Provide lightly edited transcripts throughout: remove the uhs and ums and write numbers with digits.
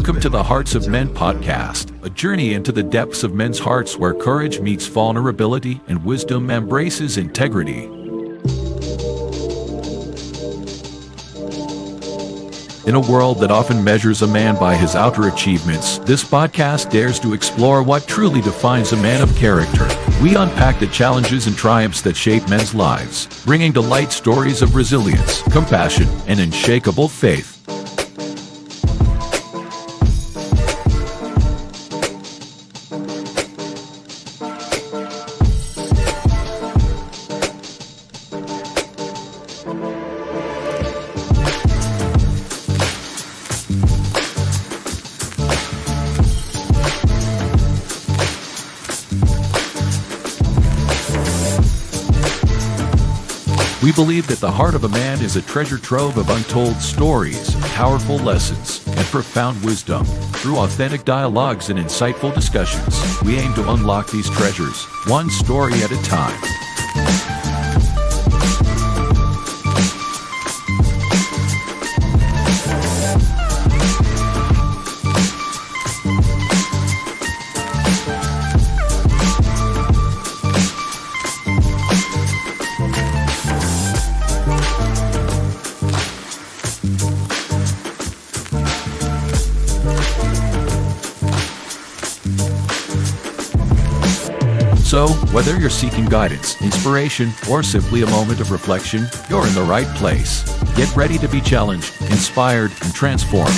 Welcome to the Hearts of Men podcast, a journey into the depths of men's hearts where courage meets vulnerability and wisdom embraces integrity. In a world that often measures a man by his outer achievements, this podcast dares to explore what truly defines a man of character. We unpack the challenges and triumphs that shape men's lives, bringing to light stories of resilience, compassion, and unshakable faith. We believe that the heart of a man is a treasure trove of untold stories, powerful lessons, and profound wisdom. Through authentic dialogues and insightful discussions, we aim to unlock these treasures, one story at a time. So, whether you're seeking guidance, inspiration, or simply a moment of reflection, you're in the right place. Get ready to be challenged, inspired, and transformed.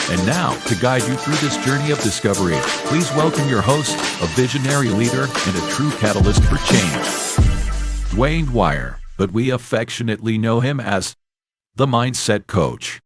And now, to guide you through this journey of discovery, please welcome your host, a visionary leader and a true catalyst for change, Dwayne Dwyer, but we affectionately know him as the Mindset Coach.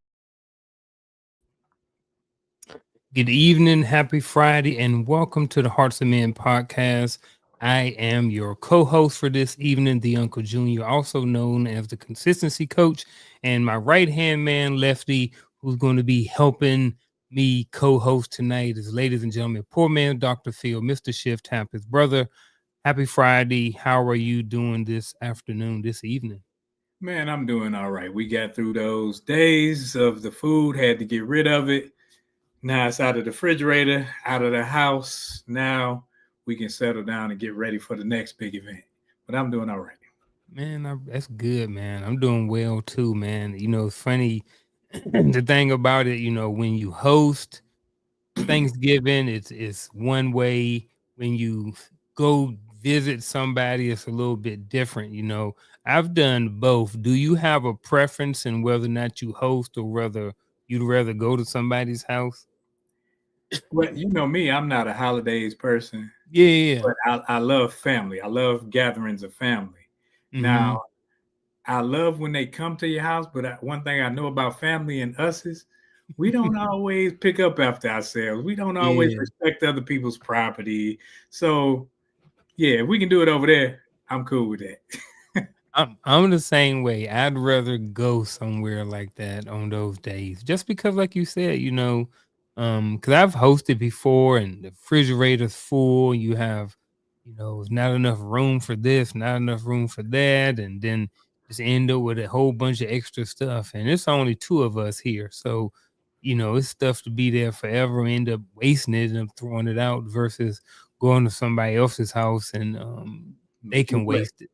Good evening, happy Friday, and welcome to the Hearts of Men podcast. I am your co-host for this evening, the Uncle Junior, also known as the Consistency Coach, and my right-hand man, Lefty, who's going to be helping me co-host tonight is, ladies and gentlemen, poor man, Dr. Phil, Mr. Shift Tap, his brother. Happy Friday. How are you doing this afternoon, this evening? Man, I'm doing all right. We got through those days of the food, had to get rid of it. Now it's out of the refrigerator, out of the house. Now we can settle down and get ready for the next big event. But I'm doing all right. Man, that's good, man. I'm doing well too, man. You know, it's funny. The thing about it, you know, when you host Thanksgiving, it's one way. When you go visit somebody, it's a little bit different. You know, I've done both. Do you have a preference in whether or not you host or whether you'd rather go to somebody's house? Well, you know me, I'm not a holidays person. Yeah. But I love family. I love gatherings of family. Mm-hmm. Now, I love when they come to your house, but one thing I know about family and us is we don't always pick up after ourselves. We don't always respect other people's property. So, yeah, if we can do it over there, I'm cool with that. I'm the same way. I'd rather go somewhere like that on those days, just because, like you said, you know, because I've hosted before and the refrigerator's full. You have, you know, not enough room for this, not enough room for that, and then just end up with a whole bunch of extra stuff. And it's only two of us here, so you know, it's stuff to be there forever. End up wasting it and throwing it out versus going to somebody else's house and they can waste it.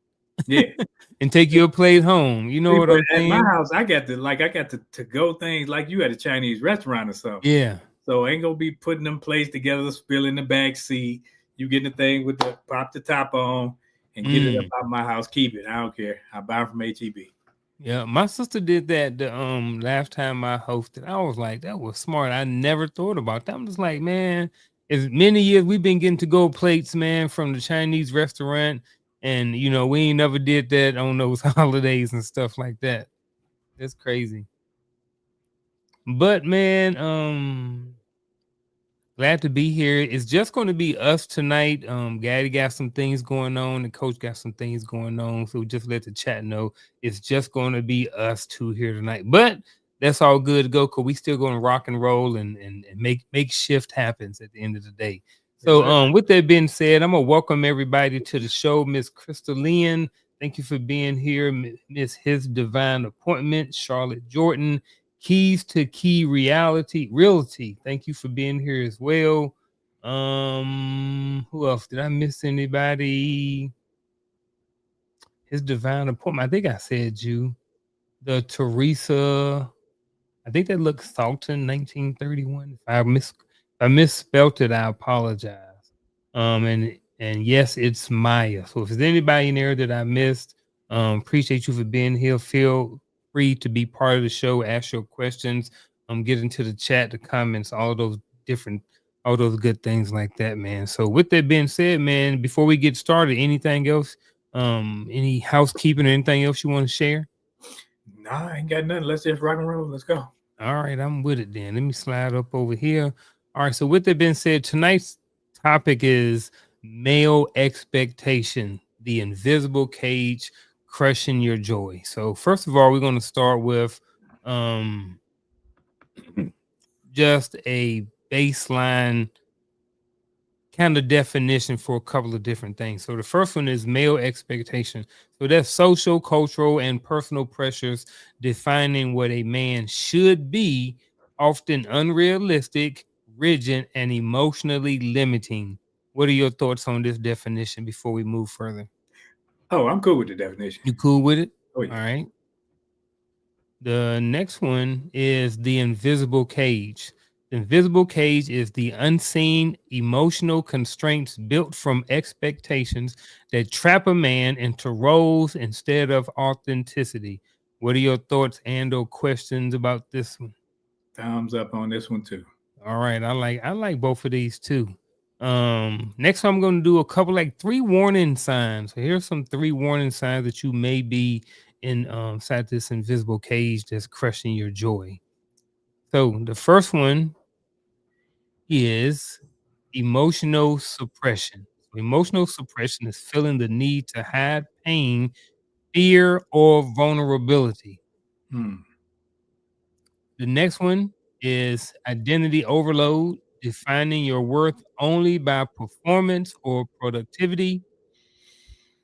Yeah. And take your plate home. You know what I'm saying? At my house, I got to go things like you at a Chinese restaurant or something. Yeah. So I ain't gonna be putting them plates together, spilling the back seat. You get the thing with the pop the top on and get it up out my house. Keep it. I don't care. I buy them from HEB. Yeah, my sister did that the last time I hosted. I was like, that was smart. I never thought about that. I'm just like, man, as many years we've been getting to go plates, man, from the Chinese restaurant. And, you know, we ain't never did that on those holidays and stuff like that. That's crazy. But, man, glad to be here. It's just going to be us tonight. Gaddy got some things going on. The coach got some things going on. So just let the chat know it's just going to be us two here tonight. But that's all good to go because we still going to rock and roll and make shift happens at the end of the day. So with that being said, I'm gonna welcome everybody to the show. Miss Crystal Lynn, Thank you for being here, Miss His Divine Appointment, Charlotte Jordan. Keys to Key Realty. Thank you for being here as well. Who else? Did I miss anybody? His Divine Appointment. I think I said you. The Teresa. I think that looks Salton 1931. If I misspelt it, I apologize. And yes, it's Maya. So if there's anybody in there that I missed, appreciate you for being here. Feel free to be part of the show, ask your questions, get into the chat, the comments, all those good things like that, man. So with that being said, man, before we get started, anything else? Any housekeeping or anything else you want to share? Nah, I ain't got nothing. Let's just rock and roll. Let's go. All right, I'm with it then. Let me slide up over here. All right, so with that being said, tonight's topic is male expectation, the invisible cage crushing your joy. So first of all, we're going to start with just a baseline kind of definition for a couple of different things. So the first one is male expectation. So that's social, cultural, and personal pressures defining what a man should be, often unrealistic, rigid, and emotionally limiting. What are your thoughts on this definition before we move further? Oh, I'm cool with the definition. You cool with it? Oh, yeah. All right. The next one is the invisible cage. The invisible cage is the unseen emotional constraints built from expectations that trap a man into roles instead of authenticity. What are your thoughts and or questions about this one? Thumbs up on this one too. All right, I like both of these too. Next I'm going to do a couple like 3 warning signs. So here's some 3 warning signs that you may be inside this invisible cage that's crushing your joy. So the first one is emotional suppression. Emotional suppression is feeling the need to hide pain, fear, or vulnerability. The next one is identity overload, defining your worth only by performance or productivity.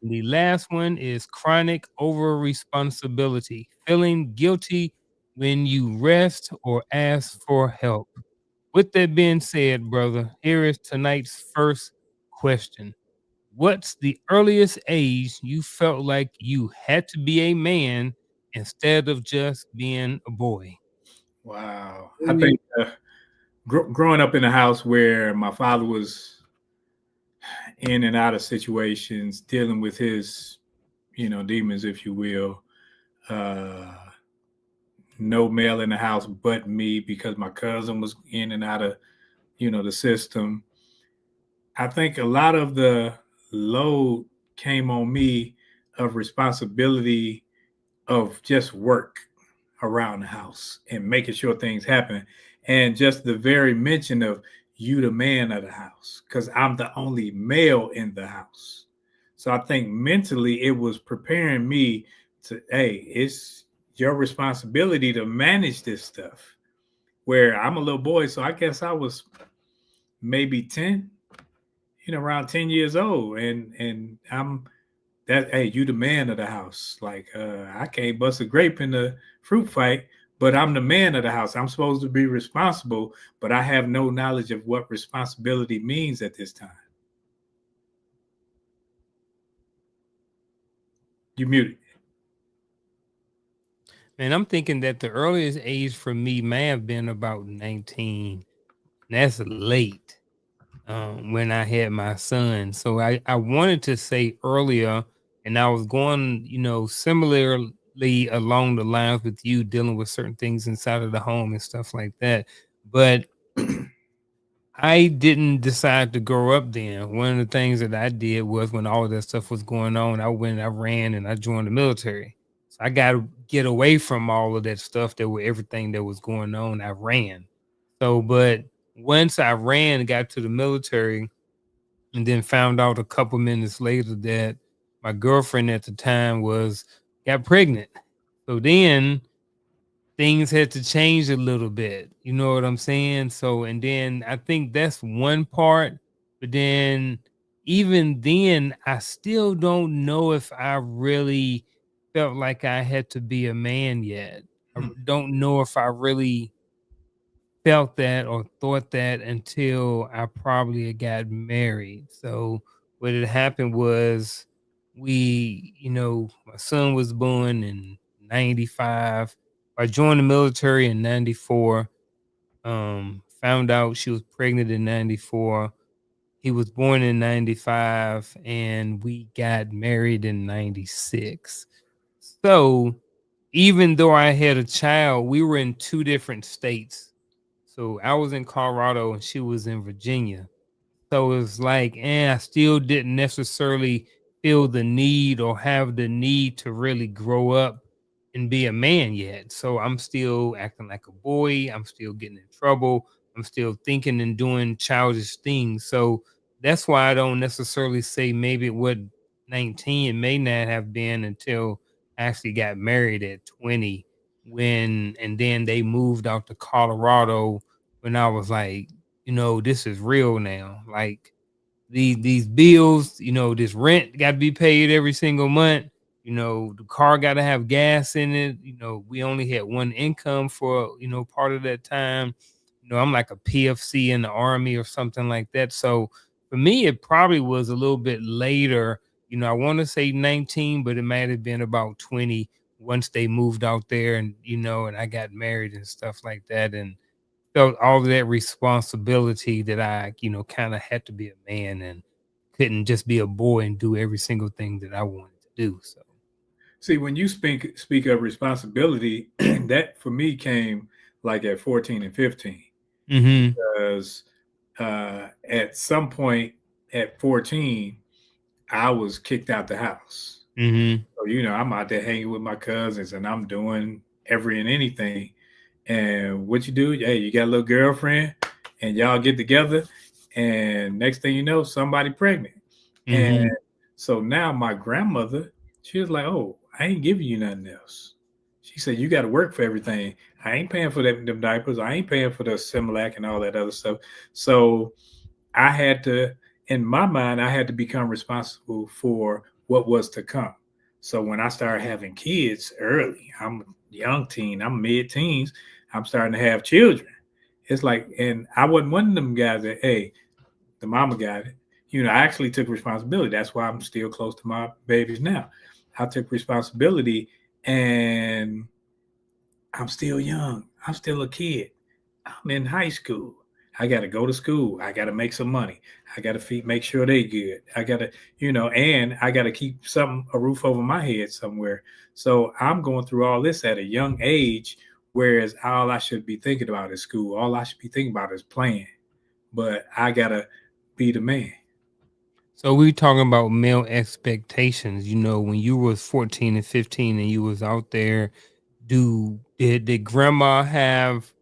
The last one is chronic over responsibility, feeling guilty when you rest or ask for help. With that being said, brother, here is tonight's first question. What's the earliest age you felt like you had to be a man instead of just being a boy? Wow. I think growing up in a house where my father was in and out of situations, dealing with his, demons, if you will. No male in the house but me because my cousin was in and out of, the system. I think a lot of the load came on me of responsibility of just work around the house and making sure things happen. And just the very mention of you, the man of the house, because I'm the only male in the house. So I think mentally it was preparing me to, hey, it's your responsibility to manage this stuff. Where I'm a little boy, so I guess I was maybe 10, around 10 years old. And I'm that, hey, you the man of the house. Like, I can't bust a grape in the fruit fight, but I'm the man of the house. I'm supposed to be responsible, but I have no knowledge of what responsibility means at this time. You muted. Man, I'm thinking that the earliest age for me may have been about 19. That's late when I had my son. So I wanted to say earlier, and I was going, similarly along the lines with you dealing with certain things inside of the home and stuff like that. But I didn't decide to grow up then. One of the things that I did was when all of that stuff was going on, I ran and I joined the military. So I got to get away from all of that stuff everything that was going on. I ran. So, but once I ran and got to the military and then found out a couple minutes later that my girlfriend at the time got pregnant. So then things had to change a little bit. You know what I'm saying? So, and then I think that's one part, but then even then, I still don't know if I really felt like I had to be a man yet. Hmm. Don't know if I really felt that or thought that until I probably got married. So what had happened was my son was born in 95. I joined the military in 94. Found out she was pregnant in 94. He was born in 95 and we got married in 96. So even though I had a child, we were in two different states. So I was in Colorado and she was in Virginia. So it's like, I still didn't necessarily feel the need or have the need to really grow up and be a man yet. So I'm still acting like a boy. I'm still getting in trouble. I'm still thinking and doing childish things. So that's why I don't necessarily say maybe it would 19. It may not have been until I actually got married at 20 and then they moved out to Colorado when I was like, this is real now. Like these bills, this rent got to be paid every single month. The car got to have gas in it. We only had one income for part of that time. I'm like a PFC in the army or something like that. So for me, it probably was a little bit later. I want to say 19, but it might have been about 20 once they moved out there, and I got married and stuff like that, and felt all of that responsibility that I, kind of had to be a man and couldn't just be a boy and do every single thing that I wanted to do. So, See, when you speak of responsibility, that for me came like at 14 and 15, mm-hmm, because at some point at 14, I was kicked out the house. mm-hmm, So, I'm out there hanging with my cousins and I'm doing every and anything. And what you do, hey, you got a little girlfriend and y'all get together. And next thing you know, somebody pregnant. And mm-hmm. so now my grandmother, she was like, oh, I ain't giving you nothing else. She said, you got to work for everything. I ain't paying for them diapers. I ain't paying for the Similac and all that other stuff. So I had to, in my mind, I had to become responsible for what was to come. So when I started having kids early, I'm young teen, I'm mid teens, I'm starting to have children. It's like, and I wasn't one of them guys that, hey, the mama got it. I actually took responsibility. That's why I'm still close to my babies now. I took responsibility and I'm still young. I'm still a kid. I'm in high school. I got to go to school. I got to make some money. I got to make sure they good. I got to, and I got to keep a roof over my head somewhere. So I'm going through all this at a young age, whereas all I should be thinking about is school. All I should be thinking about is playing. But I got to be the man. So we talking about male expectations. When you was 14 and 15 and you was out there, did grandma have?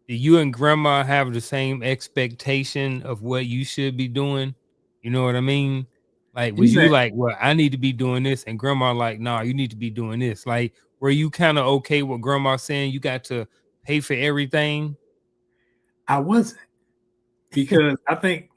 Did you and grandma have the same expectation of what you should be doing? You know what I mean? Like, You was you said like, well, I need to be doing this, and grandma like, nah, you need to be doing this. Like, were you kind of okay with grandma saying you got to pay for everything? I wasn't, because I think,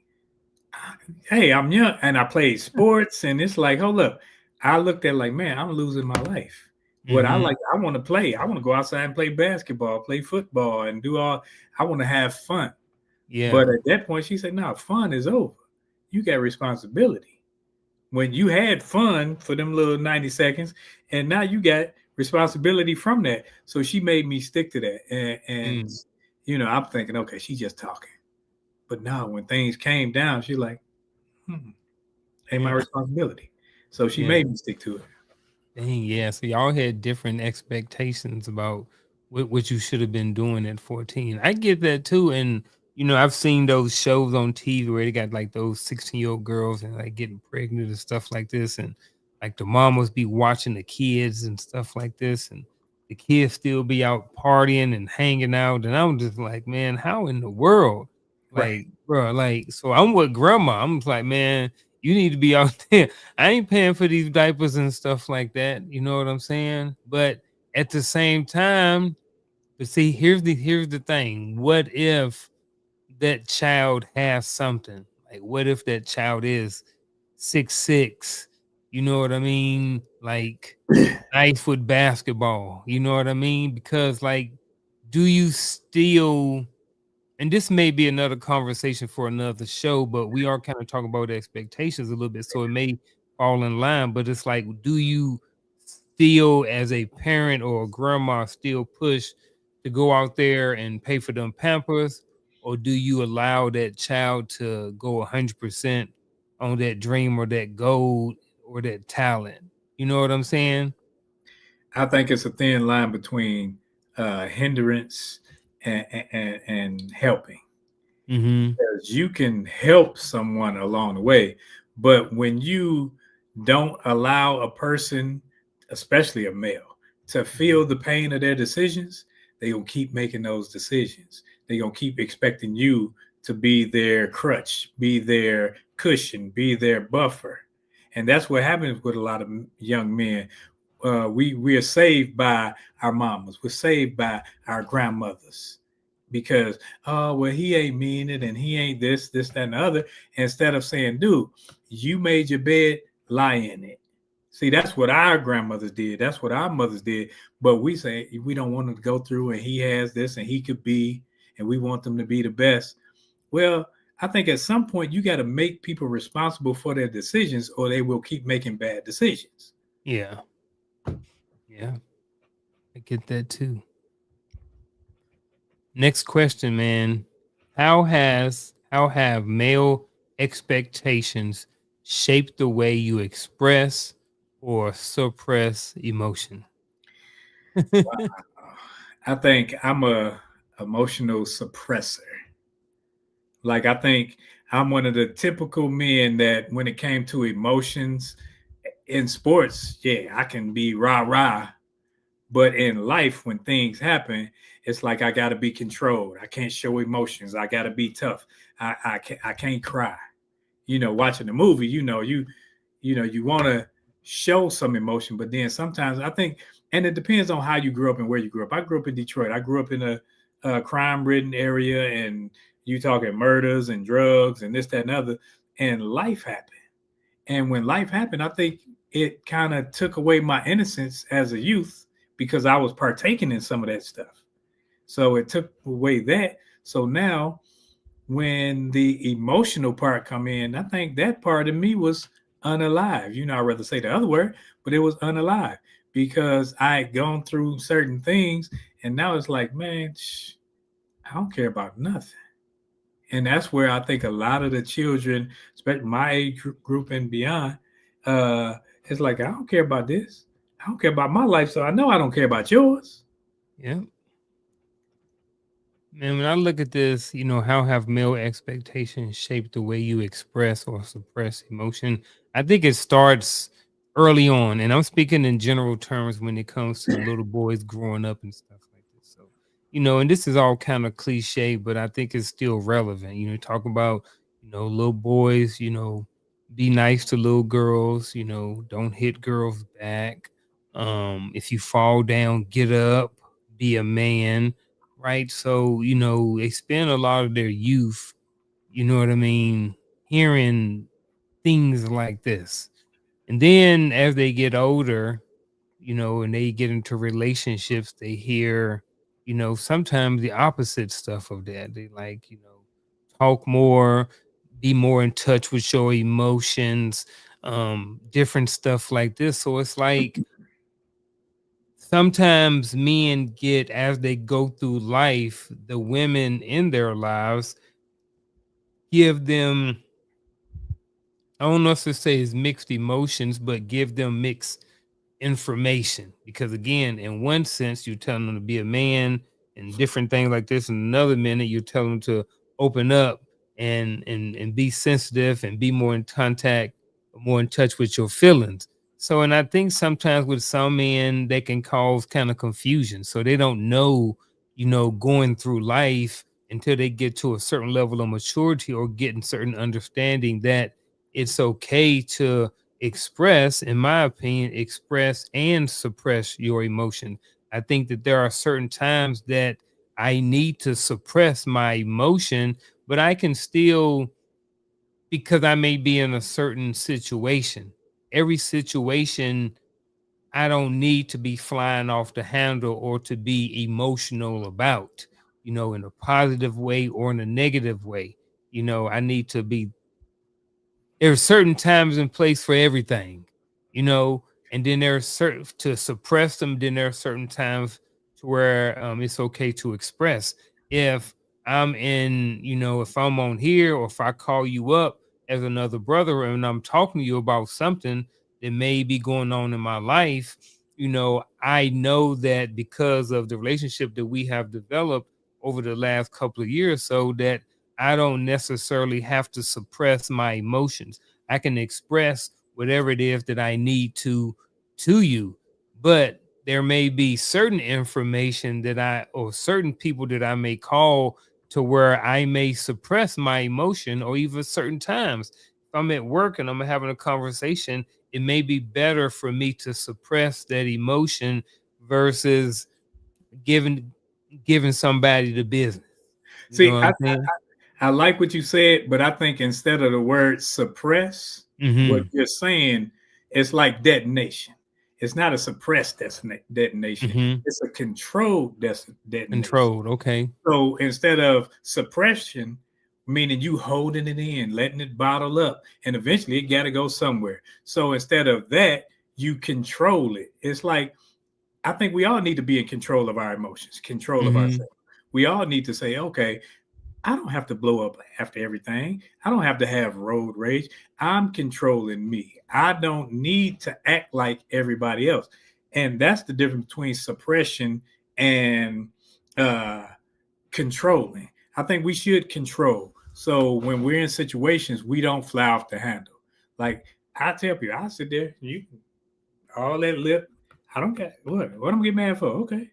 hey, I'm young and I played sports, and it's like, hold up. I looked at like, man, I'm losing my life. What I Mm-hmm. like, I want to play. I want to go outside and play basketball, play football, and do all. I want to have fun. But Yeah. at that point, she said, no, fun is over. You got responsibility. When you had fun for them little 90 seconds, and now you got responsibility from that. So she made me stick to that. And Mm. I'm thinking, okay, she's just talking. But now when things came down, she's like, ain't my Yeah. responsibility. So she Yeah. made me stick to it. Dang, yeah. So y'all had different expectations about what you should have been doing at 14. I get that too. And I've seen those shows on TV where they got like those 16-year-old girls and like getting pregnant and stuff like this. And like the mamas be watching the kids and stuff like this. And the kids still be out partying and hanging out. And I'm just like, man, how in the world? Right. Like, bro, like, so I'm with grandma. I'm just like, man, you need to be out there. I ain't paying for these diapers and stuff like that. You know what I'm saying? But at the same time, but see, here's the thing. What if that child has something? Like, what if that child is 6'6", you know what I mean? Like nice with basketball, you know what I mean? Because like, do you still, and this may be another conversation for another show, but we are kind of talking about expectations a little bit, so it may fall in line. But it's like, do you still, as a parent or a grandma, still push to go out there and pay for them Pampers, or do you allow that child to go 100% on that dream or that goal or that talent? You know what I'm saying? I think it's a thin line between hindrance and helping. Mm-hmm. Because you can help someone along the way, but when you don't allow a person, especially a male, to feel the pain of their decisions, they gonna keep making those decisions. They gonna keep expecting you to be their crutch, be their cushion, be their buffer, and that's what happens with a lot of young men. We are saved by our mamas. We're saved by our grandmothers because, oh, well, he ain't mean it and he ain't this, that, and the other. Instead of saying, dude, you made your bed, lie in it. See, that's what our grandmothers did. That's what our mothers did. But we say we don't want him to go through and he has this and he could be, and we want them to be the best. Well, I think at some point you got to make people responsible for their decisions or they will keep making bad decisions. Yeah. Yeah. I get that too. Next question, man. How have male expectations shaped the way you express or suppress emotion? I think I'm a emotional suppressor. Like I think I'm one of the typical men that when it came to emotions in sports, yeah, I can be rah rah. But in life, when things happen, it's like I got to be controlled. I can't show emotions. I got to be tough. I can't cry. You know, watching the movie, you want to show some emotion, but then sometimes I think, and it depends on how you grew up and where you grew up. I grew up in Detroit. I grew up in a crime-ridden area, and you talking murders and drugs and this, that, and other. And life happened. And when life happened, I think it kind of took away my innocence as a youth because I was partaking in some of that stuff. So it took away that. So now when the emotional part come in, I think that part of me was unalive. You know, I'd rather say the other word, but it was unalive because I had gone through certain things. And now it's like, man, I don't care about nothing. And that's where I think a lot of the children, especially my age group and beyond, it's like, I don't care about this. I don't care about my life. So I know I don't care about yours. Yeah. Man, when I look at this, how have male expectations shaped the way you express or suppress emotion? I think it starts early on, and I'm speaking in general terms when it comes to little boys growing up and stuff like this. So, and this is all kind of cliche, but I think it's still relevant. Talk about, little boys, be nice to little girls, don't hit girls back. If you fall down, get up, be a man, right? So, they spend a lot of their youth, you know what I mean, hearing things like this. And then as they get older, and they get into relationships, they hear, sometimes the opposite stuff of that. They like, talk more, be more in touch with your emotions, different stuff like this. So it's like sometimes men get, as they go through life, the women in their lives give them, I don't know if to say is mixed emotions, but give them mixed information. Because again, in one sense, you're telling them to be a man and different things like this. In another minute, you're telling them to open up and be sensitive and be more in contact, more in touch with your feelings. So, and I think sometimes with some men, they can cause kind of confusion. So they don't know, going through life until they get to a certain level of maturity or getting certain understanding that it's okay to express, in my opinion, express and suppress your emotion. I think that there are certain times that I need to suppress my emotion, but I can still because I may be in a certain situation. Every situation I don't need to be flying off the handle or to be emotional about, in a positive way or in a negative way. I need to be there's certain times and place for everything, and then there's certain to suppress them. Then there are certain times to where it's okay to express. If if I'm on here or if I call you up as another brother and I'm talking to you about something that may be going on in my life, I know that because of the relationship that we have developed over the last couple of years, so that I don't necessarily have to suppress my emotions. I can express whatever it is that I need to you. But there may be certain information that or certain people that I may call to where I may suppress my emotion, or even certain times. If I'm at work and I'm having a conversation, it may be better for me to suppress that emotion versus giving giving somebody the business. You know See, what I'm saying? I like what you said, but I think instead of the word suppress, what Mhm. you're saying is like detonation. It's not a suppressed detonation. Mhm. It's a controlled detonation. Controlled, okay. So instead of suppression, meaning you holding it in, letting it bottle up, and eventually it got to go somewhere. So instead of that, you control it. It's like, I think we all need to be in control of our emotions, control of Mhm. ourselves. We all need to say, okay, I don't have to blow up after everything. I don't have to have road rage. I'm controlling me. I don't need to act like everybody else. And that's the difference between suppression and uh, controlling. I think we should control. So when we're in situations, we don't fly off the handle. Like I tell people, I sit there, you all that lip. I don't care what I'm getting mad for. Okay,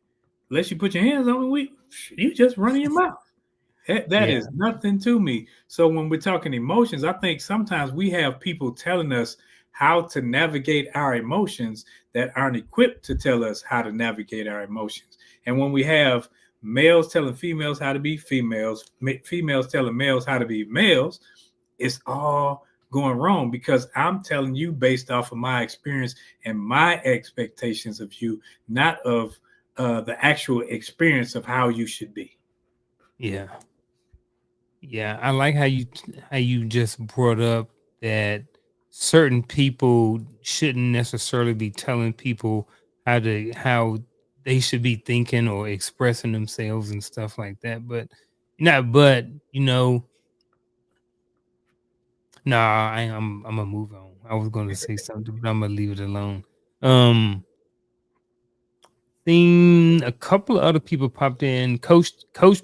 unless you put your hands on me, you just running your mouth. That Yeah. is nothing to me. So when we're talking emotions, I think sometimes we have people telling us how to navigate our emotions that aren't equipped to tell us how to navigate our emotions. And when we have males telling females how to be females, females telling males how to be males, it's all going wrong because I'm telling you based off of my experience and my expectations of you, not of the actual experience of how you should be. Yeah. Yeah, I like how you just brought up that certain people shouldn't necessarily be telling people how they should be thinking or expressing themselves and stuff like that. But not but nah, I'm gonna move on. I was gonna say something, but I'm gonna leave it alone. Um Seen a couple of other people popped in. Coach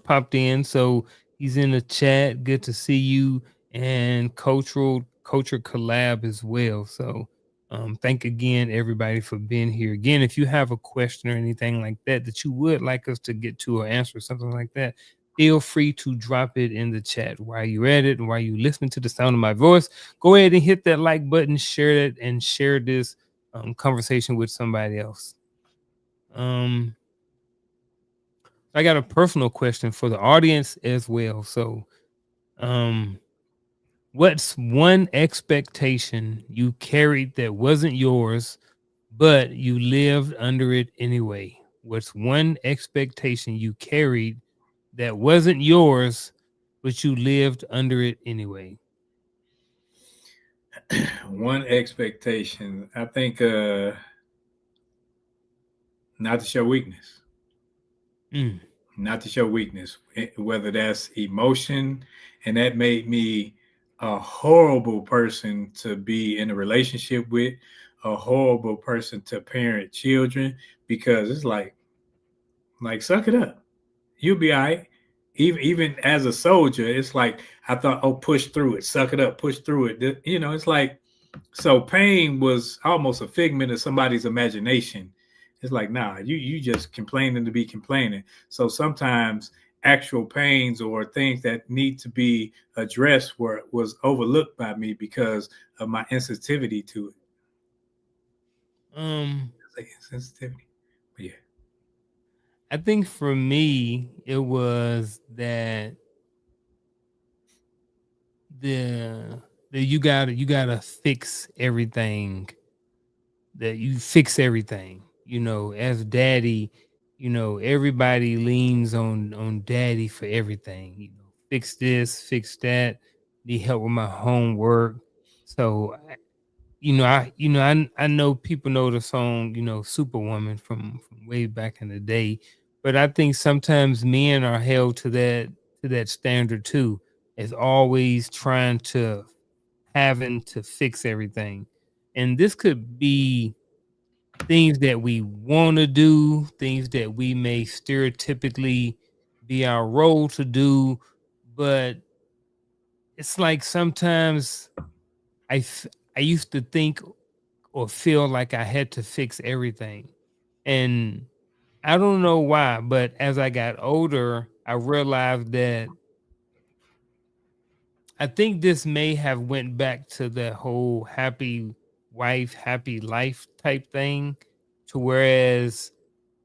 popped in, so he's in the chat. Good to see you, and culture collab as well. So thank again everybody for being here. Again, if you have a question or anything like that you would like us to get to or answer, something like that, feel free to drop it in the chat while you're at it and while you listening to the sound of my voice. Go ahead and hit that like button, share it, and share this conversation with somebody else. um I got a personal question for the audience as well. So, um, what's one expectation you carried that wasn't yours, but you lived under it anyway? What's one expectation you carried that wasn't yours, but you lived under it anyway? One expectation, I think, not to show weakness, Mm, not to show weakness, whether that's emotion, and that made me a horrible person to be in a relationship with, a horrible person to parent children, because it's like suck it up, you'll be all right. Even as a soldier, it's like I thought, oh, push through it, suck it up, push through it. It's like, so pain was almost a figment of somebody's imagination. It's like, nah, you just complaining to be complaining. So sometimes actual pains or things that need to be addressed was overlooked by me because of my insensitivity to it. um, It's like insensitivity. But yeah. I think for me, it was that the that you gotta fix everything, that you fix everything. As daddy, everybody leans on daddy for everything. Fix this, fix that, need help with my homework. So I know people know the song, Superwoman from way back in the day, but I think sometimes men are held to that standard too, as always trying to having to fix everything. And this could be things that we want to do, things that we may stereotypically be our role to do, but it's like sometimes I f- I used to think or feel like I had to fix everything. And I don't know why, but as I got older, I realized that I think this may have went back to the whole happy wife, happy life type thing, to whereas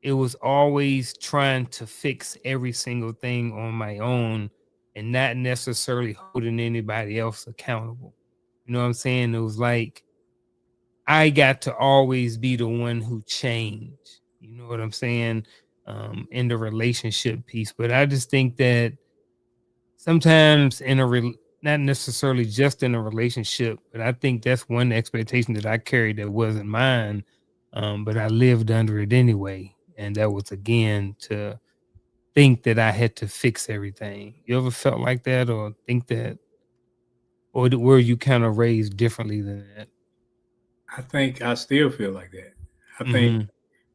it was always trying to fix every single thing on my own and not necessarily holding anybody else accountable. You know what I'm saying? It was like I got to always be the one who changed. You know what I'm saying? In the relationship piece. But I just think that sometimes not necessarily just in a relationship, but I think that's one expectation that I carried that wasn't mine. But I lived under it anyway. And that was again to think that I had to fix everything. You ever felt like that or think that, or were you kind of raised differently than that? I think I still feel like that. I think Mm-hmm.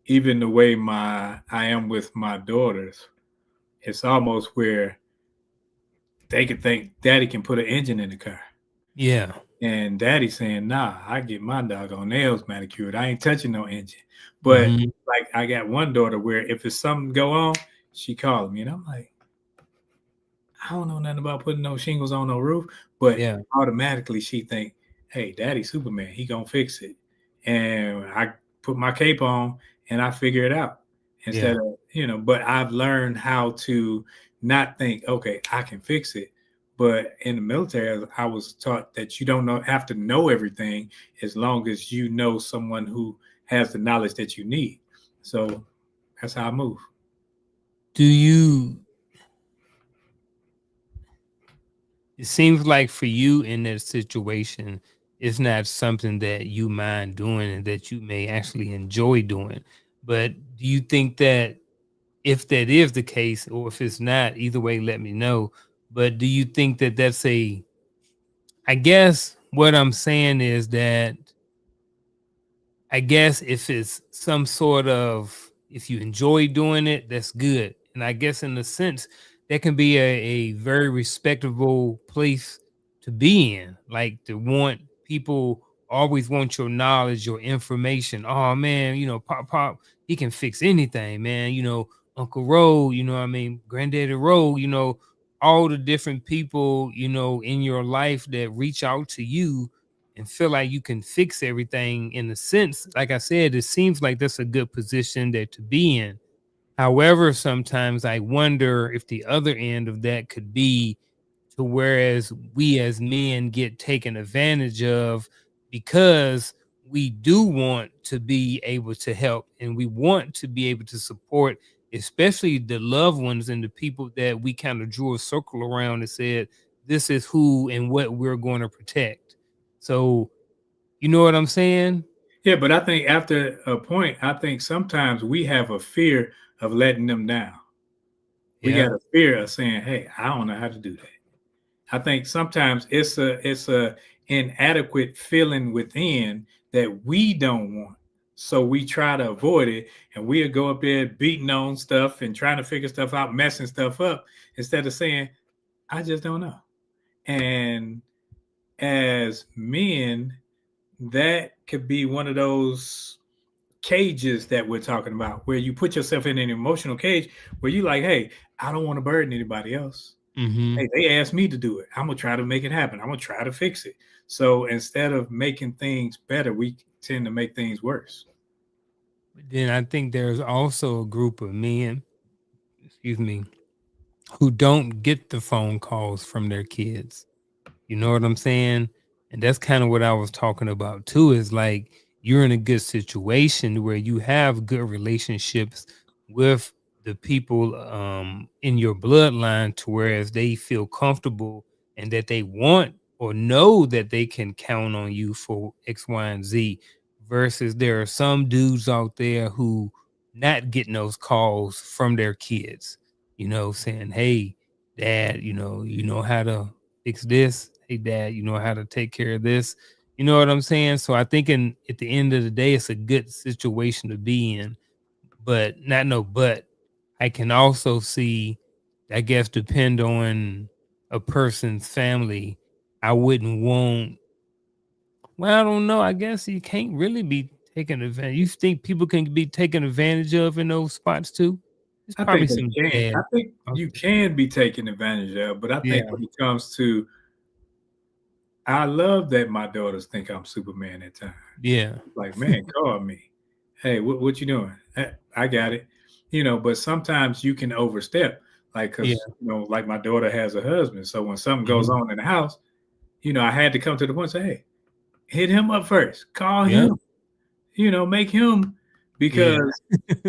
even the way I am with my daughters, it's almost where they could think daddy can put an engine in the car. Yeah. And daddy saying, nah, I get my doggone nails manicured. I ain't touching no engine. But Mm-hmm. like I got one daughter where if it's something go on, she calls me and I'm like, I don't know nothing about putting no shingles on no roof, but Yeah. automatically she think, hey, daddy Superman, he gonna fix it. And I put my cape on and I figure it out instead Yeah. of, but I've learned how to not think, okay, I can fix it. But in the military, I was taught that you don't have to know everything as long as you know someone who has the knowledge that you need. So that's how I move. Do you, it seems like for you in that situation, it's not something that you mind doing and that you may actually enjoy doing. But do you think that if that is the case, or if it's not, either way, let me know. But do you think that I guess what I'm saying is that I guess if it's some sort of, if you enjoy doing it, that's good. And I guess in a sense, that can be a very respectable place to be in. Like to want people always want your knowledge, your information. Oh man, Pop, he can fix anything, man. Uncle Roe, what I mean, Granddaddy Roe, all the different people, in your life that reach out to you and feel like you can fix everything. In a sense, like I said, it seems like that's a good position there to be in. However, sometimes I wonder if the other end of that could be to whereas we as men get taken advantage of because we do want to be able to help and we want to be able to support, especially the loved ones and the people that we kind of drew a circle around and said, this is who and what we're going to protect. So, you know what I'm saying? Yeah, but I think after a point, I think sometimes we have a fear of letting them down. We Yeah. got a fear of saying, "Hey, I don't know how to do that." I think sometimes it's a inadequate feeling within that we don't want. So we try to avoid it and we'll go up there beating on stuff and trying to figure stuff out, messing stuff up instead of saying, I just don't know. And as men, that could be one of those cages that we're talking about, where you put yourself in an emotional cage where you like, hey, I don't want to burden anybody else. Mm-hmm. Hey, they asked me to do it. I'm gonna try to make it happen. I'm gonna try to fix it. So instead of making things better, we tend to make things worse. But then I think there's also a group of men, excuse me, who don't get the phone calls from their kids. You know what I'm saying? And that's kind of what I was talking about too, is like you're in a good situation where you have good relationships with the people in your bloodline to whereas they feel comfortable and that they want or know that they can count on you for X, Y, and Z, versus there are some dudes out there who not getting those calls from their kids, saying, "Hey, dad, you know how to fix this. Hey, dad, you know how to take care of this." You know what I'm saying? So I think at the end of the day, it's a good situation to be in, but not no, but I can also see, I guess, depend on a person's family. I wouldn't want, well, I don't know. I guess you can't really be taken advantage. You think people can be taken advantage of in those spots too? There's I probably think they some can. bad I think out you there. can be taken advantage of, but I think Yeah. when it comes to, I love that my daughters think I'm Superman at times. Yeah. Like, man, call me. Hey, what you doing? I got it. But sometimes you can overstep, like, Yeah. because like my daughter has a husband, so when something goes Mhm. on in the house, I had to come to the point and say, hey, hit him up first, call Yep. him, make him, Yeah. because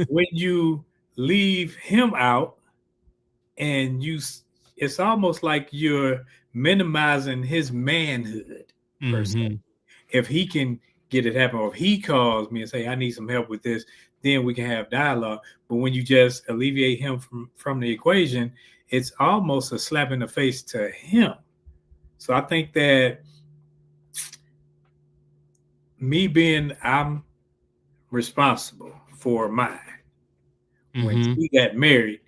when you leave him out and it's almost like you're minimizing his manhood per se. Mhm. If he can get it happen, or if he calls me and say, I need some help with this, then we can have dialogue. But when you just alleviate him from the equation, it's almost a slap in the face to him. So I think that I'm responsible for mine. When Mhm. she got married,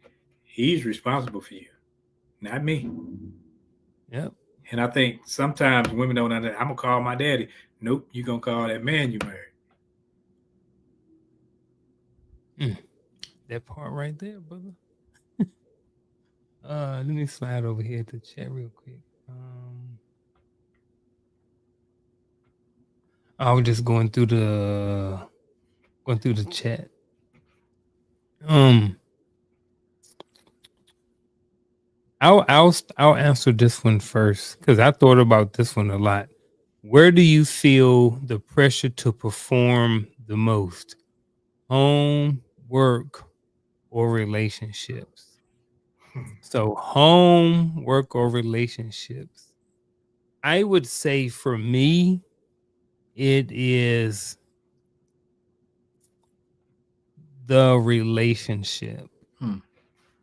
he's responsible for you, not me. Yep. And I think sometimes women don't understand. I'm gonna call my daddy. Nope, you're gonna call that man you married. Mm. That part right there, brother. Let me slide over here to chat real quick. I was just going through the chat. Um, I'll answer this one first because I thought about this one a lot. Where do you feel the pressure to perform the most? Home, work, or relationships? So home, work, or relationships. I would say for me, it is the relationship. Hmm.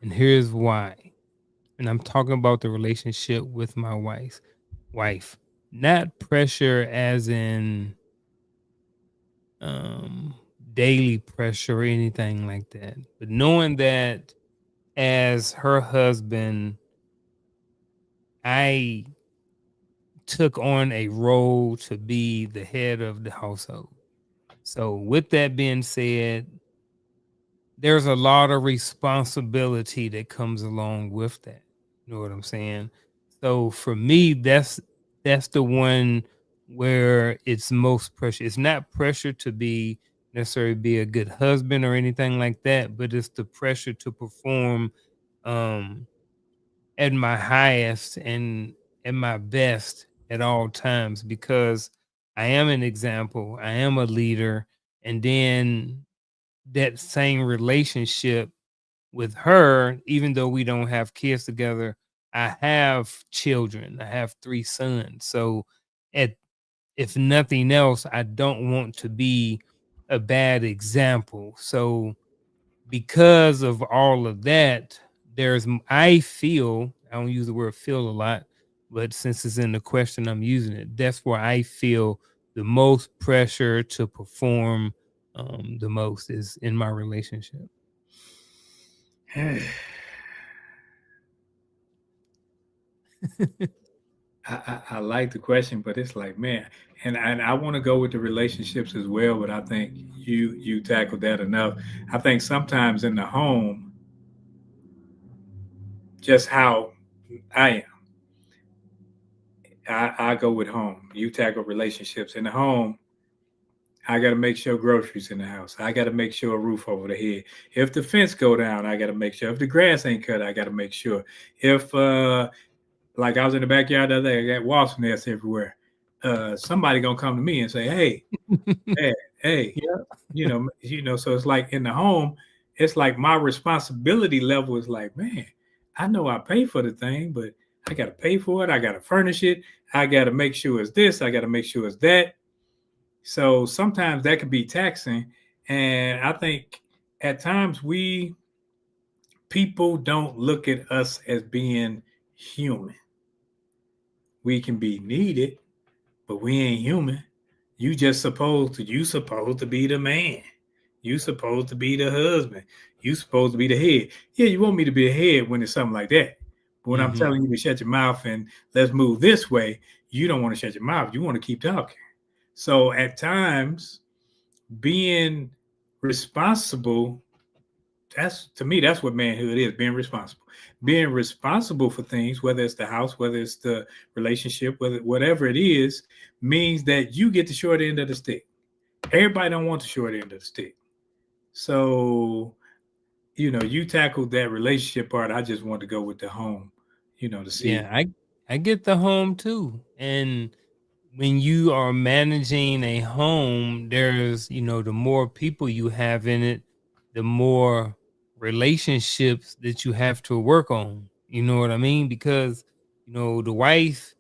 And here's why. And I'm talking about the relationship with my wife. Not pressure as in um daily pressure or anything like that. But knowing that as her husband, I took on a role to be the head of the household. So with that being said, there's a lot of responsibility that comes along with that. You know what I'm saying? So for me, that's the one where it's most pressure. It's not pressure to be necessarily be a good husband or anything like that, but it's the pressure to perform um at my highest and at my best at all times because I am an example, I am a leader, and then that same relationship with her, even though we don't have kids together, I have children. I have 3 sons. So at if nothing else, I don't want to be a bad example. So because of all of that, I feel, I don't use the word feel a lot, but since it's in the question, I'm using it. That's where I feel the most pressure to perform the most is in my relationship. I like the question, but it's like, man, and I want to go with the relationships as well, but I think you tackled that enough. I think sometimes in the home, just how I am, I go with home. You tackle relationships in the home. I got to make sure groceries in the house. I got to make sure a roof over the head. If the fence go down, I got to make sure. If the grass ain't cut, I got to make sure. If like I was in the backyard the other day, I got wasp nests everywhere. somebody gonna come to me and say, hey, hey, Yeah. so it's like in the home, it's like my responsibility level is like, man, I know I pay for the thing, but I got to pay for it. I got to furnish it. I got to make sure it's this. I got to make sure it's that. So sometimes that can be taxing. And I think at times people don't look at us as being human. We can be needed, but we ain't human. You supposed to be the man. You supposed to be the husband. You supposed to be the head. Yeah, you want me to be the head when it's something like that. But when I'm telling you to shut your mouth and let's move this way, you don't want to shut your mouth. You want to keep talking. So at times, being responsible, to me, that's what manhood is, being responsible. Being responsible for things, whether it's the house, whether it's the relationship, whatever it is, means that you get the short end of the stick. Everybody don't want the short end of the stick. So, you tackled that relationship part. I just want to go with the home, to see. Yeah, I get the home too. And when you are managing a home, there's, the more people you have in it, the more relationships that you have to work on. You know what I mean? Because, the wife,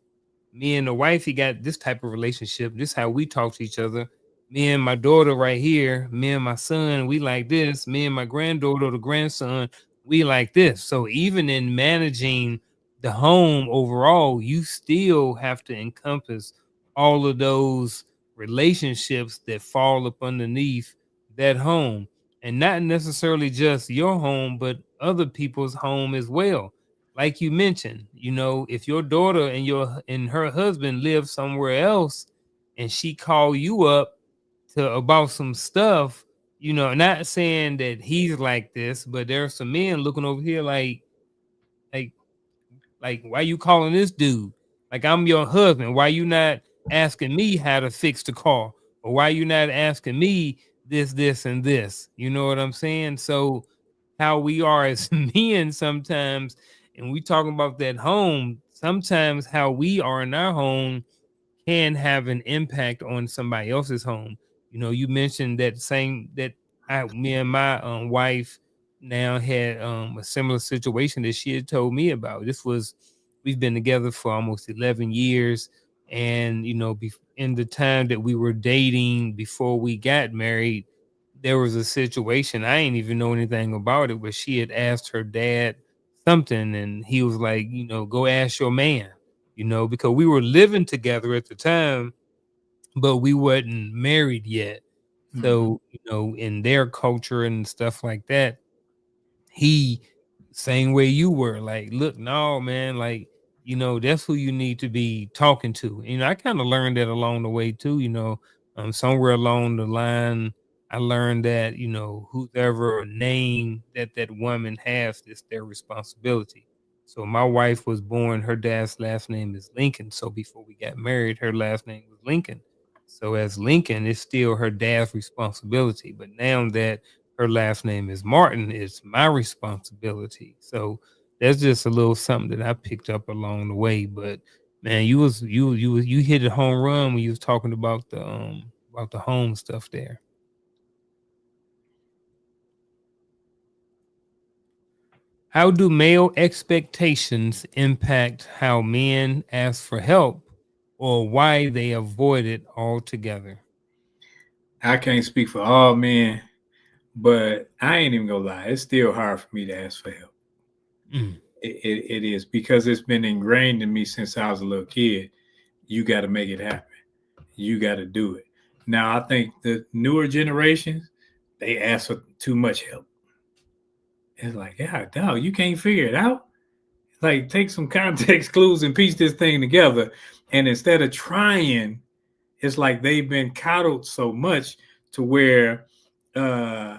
me and the wife, he got this type of relationship. This is how we talk to each other. Me and my daughter right here, me and my son, we like this. Me and my granddaughter, the grandson, we like this. So even in managing the home overall, you still have to encompass all of those relationships that fall up underneath that home. And not necessarily just your home, but other people's home as well. Like you mentioned, if your daughter and her husband live somewhere else and she call you up to about some stuff, not saying that he's like this, but there are some men looking over here like like, why you calling this dude? Like, I'm your husband. Why you not asking me how to fix the car? Or why you not asking me this, and this? You know what I'm saying? So how we are as men sometimes, and we talking about that home, sometimes how we are in our home can have an impact on somebody else's home. You mentioned that same that me and my wife now had a similar situation that she had told me about. We've been together for almost 11 years, and in the time that we were dating before we got married, there was a situation I ain't even know anything about it, where she had asked her dad something, and he was like, go ask your man, because we were living together at the time, but we wasn't married yet. Mhm. So, in their culture and stuff like that, he same way you were like, look, no, man, like, that's who you need to be talking to. I kind of learned that along the way too, somewhere along the line, I learned that, whoever name that woman has, is their responsibility. So my wife was born, her dad's last name is Lincoln. So before we got married, her last name was Lincoln. So as Lincoln, it's still her dad's responsibility. But now that her last name is Martin, it's my responsibility. So that's just a little something that I picked up along the way. But man, you hit a home run when you was talking about the home stuff there. How do male expectations impact how men ask for help, or why they avoid it altogether? I can't speak for all men, but I ain't even gonna lie. It's still hard for me to ask for help. Mm. It is, because it's been ingrained in me since I was a little kid. You got to make it happen. You got to do it. Now, I think the newer generations, they ask for too much help. It's like, yeah, dog, you can't figure it out. Like, take some context clues and piece this thing together. And instead of trying, it's like they've been coddled so much to where uh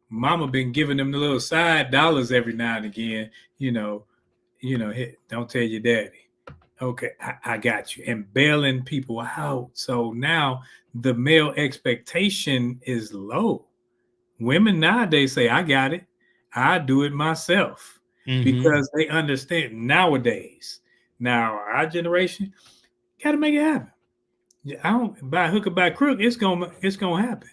mama been giving them the little side dollars every now and again, hey, don't tell your daddy. Okay, I got you. And bailing people out. So now the male expectation is low. Women nowadays say, I got it. I do it myself, Mm-hmm. because they understand nowadays. Now, our generation got to make it happen. I don't by hook or by crook, it's gonna happen.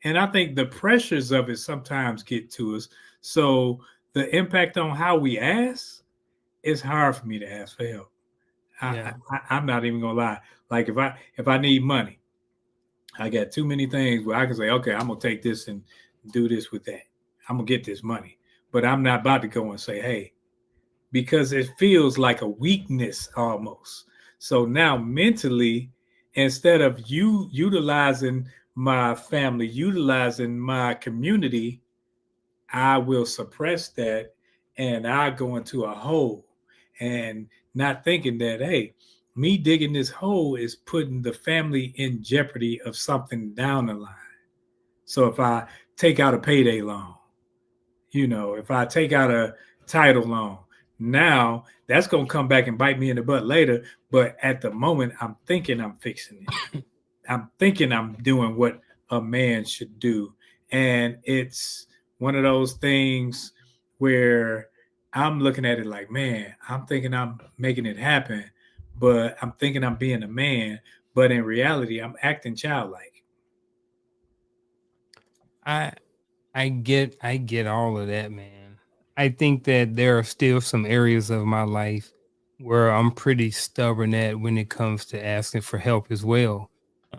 And I think the pressures of it sometimes get to us. So the impact on how we ask, it's hard for me to ask for help. Yeah. I'm not even gonna lie. Like if I need money, I got too many things where I can say, okay, I'm gonna take this and do this with that. I'm gonna get this money, but I'm not about to go and say, hey, because it feels like a weakness almost. So now mentally, instead of you utilizing my family, utilizing my community, I will suppress that and I go into a hole and not thinking that, hey, me digging this hole is putting the family in jeopardy of something down the line. So if I take out a payday loan, if I take out a title loan, now that's going to come back and bite me in the butt later. But at the moment, I'm thinking I'm fixing it. I'm thinking I'm doing what a man should do. And it's one of those things where I'm looking at it like, man, I'm thinking I'm making it happen, but I'm thinking I'm being a man. But in reality, I'm acting childlike. I get all of that, man. I think that there are still some areas of my life where I'm pretty stubborn at when it comes to asking for help as well.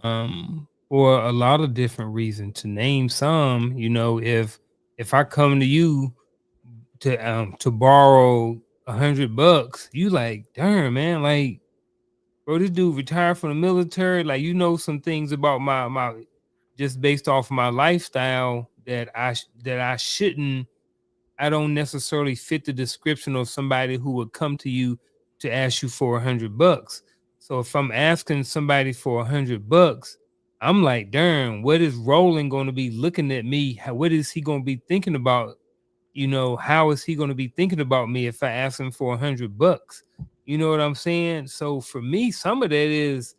For a lot of different reasons. To name some, if I come to you to borrow $100, you like, darn man, like, bro, this dude retired from the military. Like, some things about my just based off my lifestyle that I shouldn't. I don't necessarily fit the description of somebody who would come to you to ask you for $100. So if I'm asking somebody for $100, I'm like, darn, what is Roland going to be looking at me? What is he going to be thinking about? How is he going to be thinking about me if I ask him for $100? You know what I'm saying? So for me, some of that is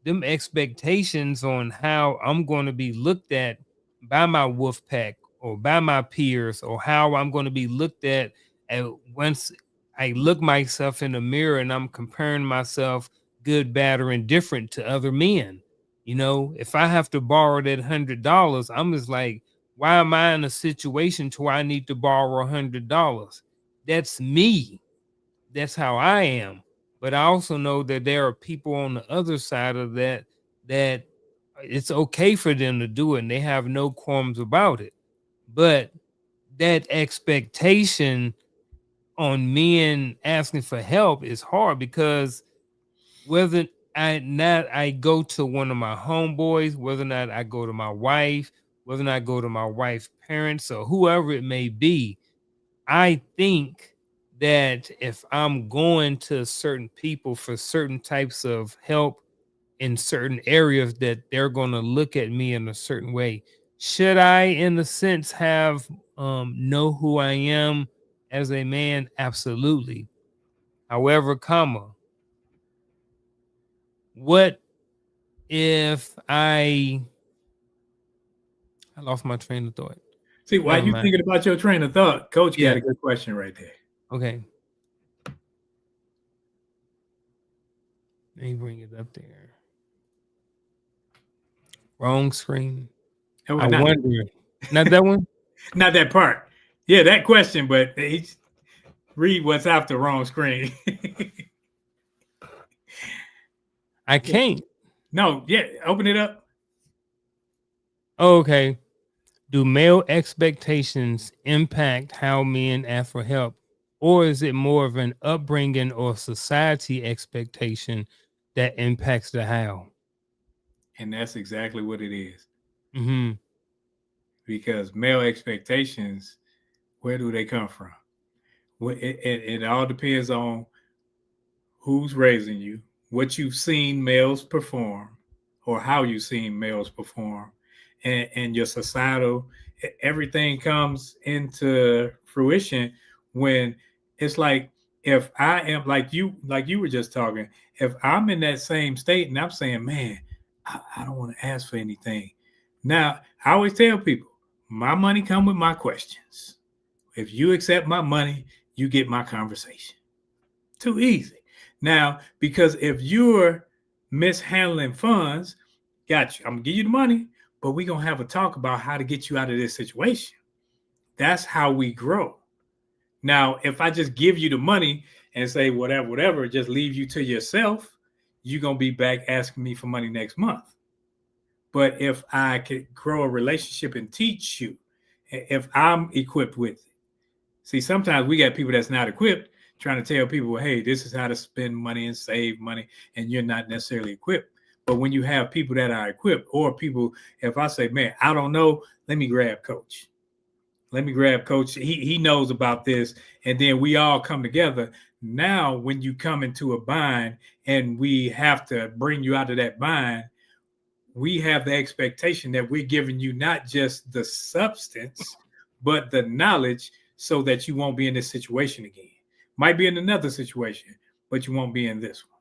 them expectations on how I'm going to be looked at by my wolf pack or by my peers, or how I'm going to be looked at once I look myself in the mirror and I'm comparing myself good, bad, or indifferent to other men. If I have to borrow that $100, I'm just like, why am I in a situation to where I need to borrow $100? That's me. That's how I am. But I also know that there are people on the other side of that it's okay for them to do it and they have no qualms about it. But that expectation on men asking for help is hard, because whether I go to one of my homeboys, whether or not I go to my wife, whether or not I go to my wife's parents or whoever it may be, I think that if I'm going to certain people for certain types of help in certain areas, that they're going to look at me in a certain way. Should I, in a sense, have know who I am as a man? Absolutely. However, what if I lost my train of thought? See, while Never you mind. thinking about your train of thought, Coach got Yeah. a good question right there. Okay. Let me bring it up there. Wrong screen. Oh, I not, wonder. Not that one? not that part. Yeah, that question, but read what's off the wrong screen. I can't. No, yeah, open it up. Oh, okay. Do male expectations impact how men ask for help? Or is it more of an upbringing or society expectation that impacts the how? And that's exactly what it is. Mm-hmm. Because male expectations, where do they come from? It all depends on who's raising you, what you've seen males perform, or how you've seen males perform, and your societal, everything comes into fruition when it's like, if I am like you were just talking, if I'm in that same state and I'm saying, man, I don't want to ask for anything. Now, I always tell people, my money come with my questions. If you accept my money, you get my conversation. Too easy. Now, because if you're mishandling funds. Got you. I'm gonna give you the money, but we're gonna have a talk about how to get you out of this situation. That's how we grow. Now, if I just give you the money and say whatever, whatever, just leave you to yourself, you're gonna be back asking me for money next month. But if I could grow a relationship and teach you, if I'm equipped with it. See, sometimes we got people that's not equipped trying to tell people, hey, this is how to spend money and save money, and you're not necessarily equipped. But when you have people that are equipped, or people, if I say, man, I don't know, let me grab coach. Let me grab coach. He knows about this. And then we all come together. Now, when you come into a bind and we have to bring you out of that bind, we have the expectation that we're giving you not just the substance, but the knowledge so that you won't be in this situation again. Might be in another situation, but you won't be in this one.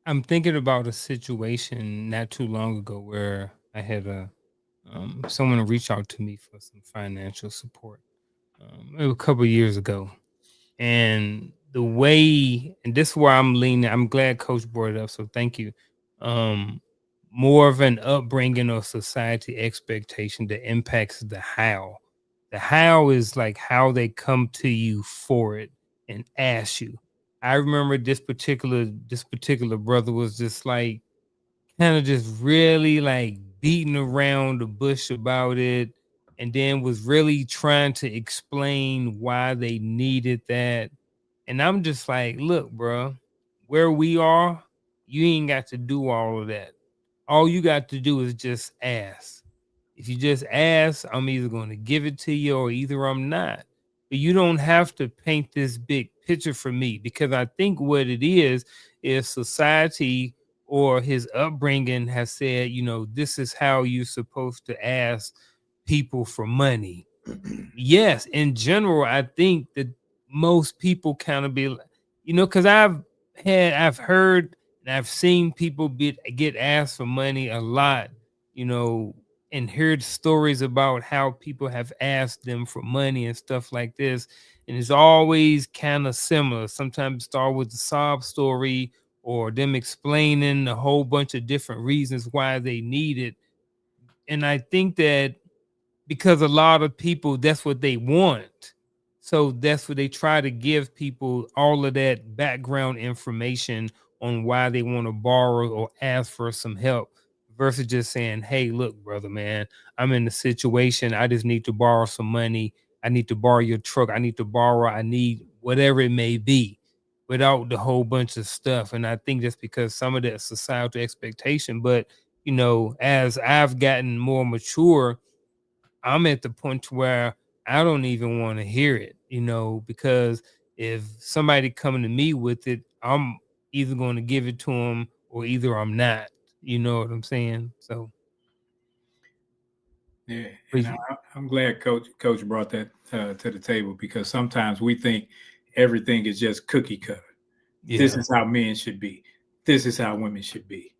I'm thinking about a situation not too long ago where I had someone reach out to me for some financial support. It was a couple of years ago, and the way, and this is where I'm leaning. I'm glad Coach brought it up, so thank you. More of an upbringing or society expectation that impacts the how. The how is like how they come to you for it and ask you. I remember this particular brother was just like kind of just really like beating around the bush about it, and then was really trying to explain why they needed that. And I'm just like, look, bro, where we are, you ain't got to do all of that. All you got to do is just ask. If you just ask, I'm either going to give it to you or either I'm not. But you don't have to paint this big picture for me, because I think what it is society or his upbringing has said, this is how you're supposed to ask people for money. Yes, in general, I think that most people kind of be, because I've heard and I've seen people get asked for money a lot, and heard stories about how people have asked them for money and stuff like this. And it's always kind of similar. Sometimes start with the sob story or them explaining a whole bunch of different reasons why they need it. And I think that because a lot of people, that's what they want. So that's what they try to give people, all of that background information on why they want to borrow or ask for some help, versus just saying, hey, look, brother, man, I'm in a situation. I just need to borrow some money. I need to borrow your truck. I need whatever it may be, without the whole bunch of stuff. And I think that's because some of that societal expectation. But, as I've gotten more mature, I'm at the point where I don't even want to hear it, because if somebody coming to me with it, I'm either going to give it to them or either I'm not. You know what I'm saying? So yeah, and I'm glad Coach brought that to the table, because sometimes we think everything is just cookie cutter. Yeah. This is how men should be. This is how women should be.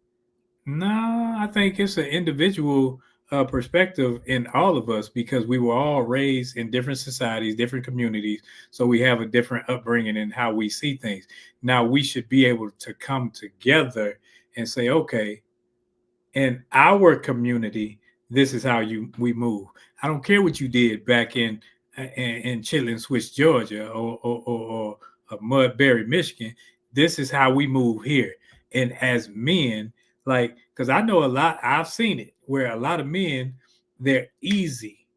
No, I think it's an individual perspective in all of us, because we were all raised in different societies, different communities. So we have a different upbringing in how we see things. Now we should be able to come together and say, okay, in our community, this is how we move. I don't care what you did back in Chitlin Switch, Georgia, or Mudbury, Michigan. This is how we move here. And as men, like, because I know a lot, I've seen it where a lot of men, they're easy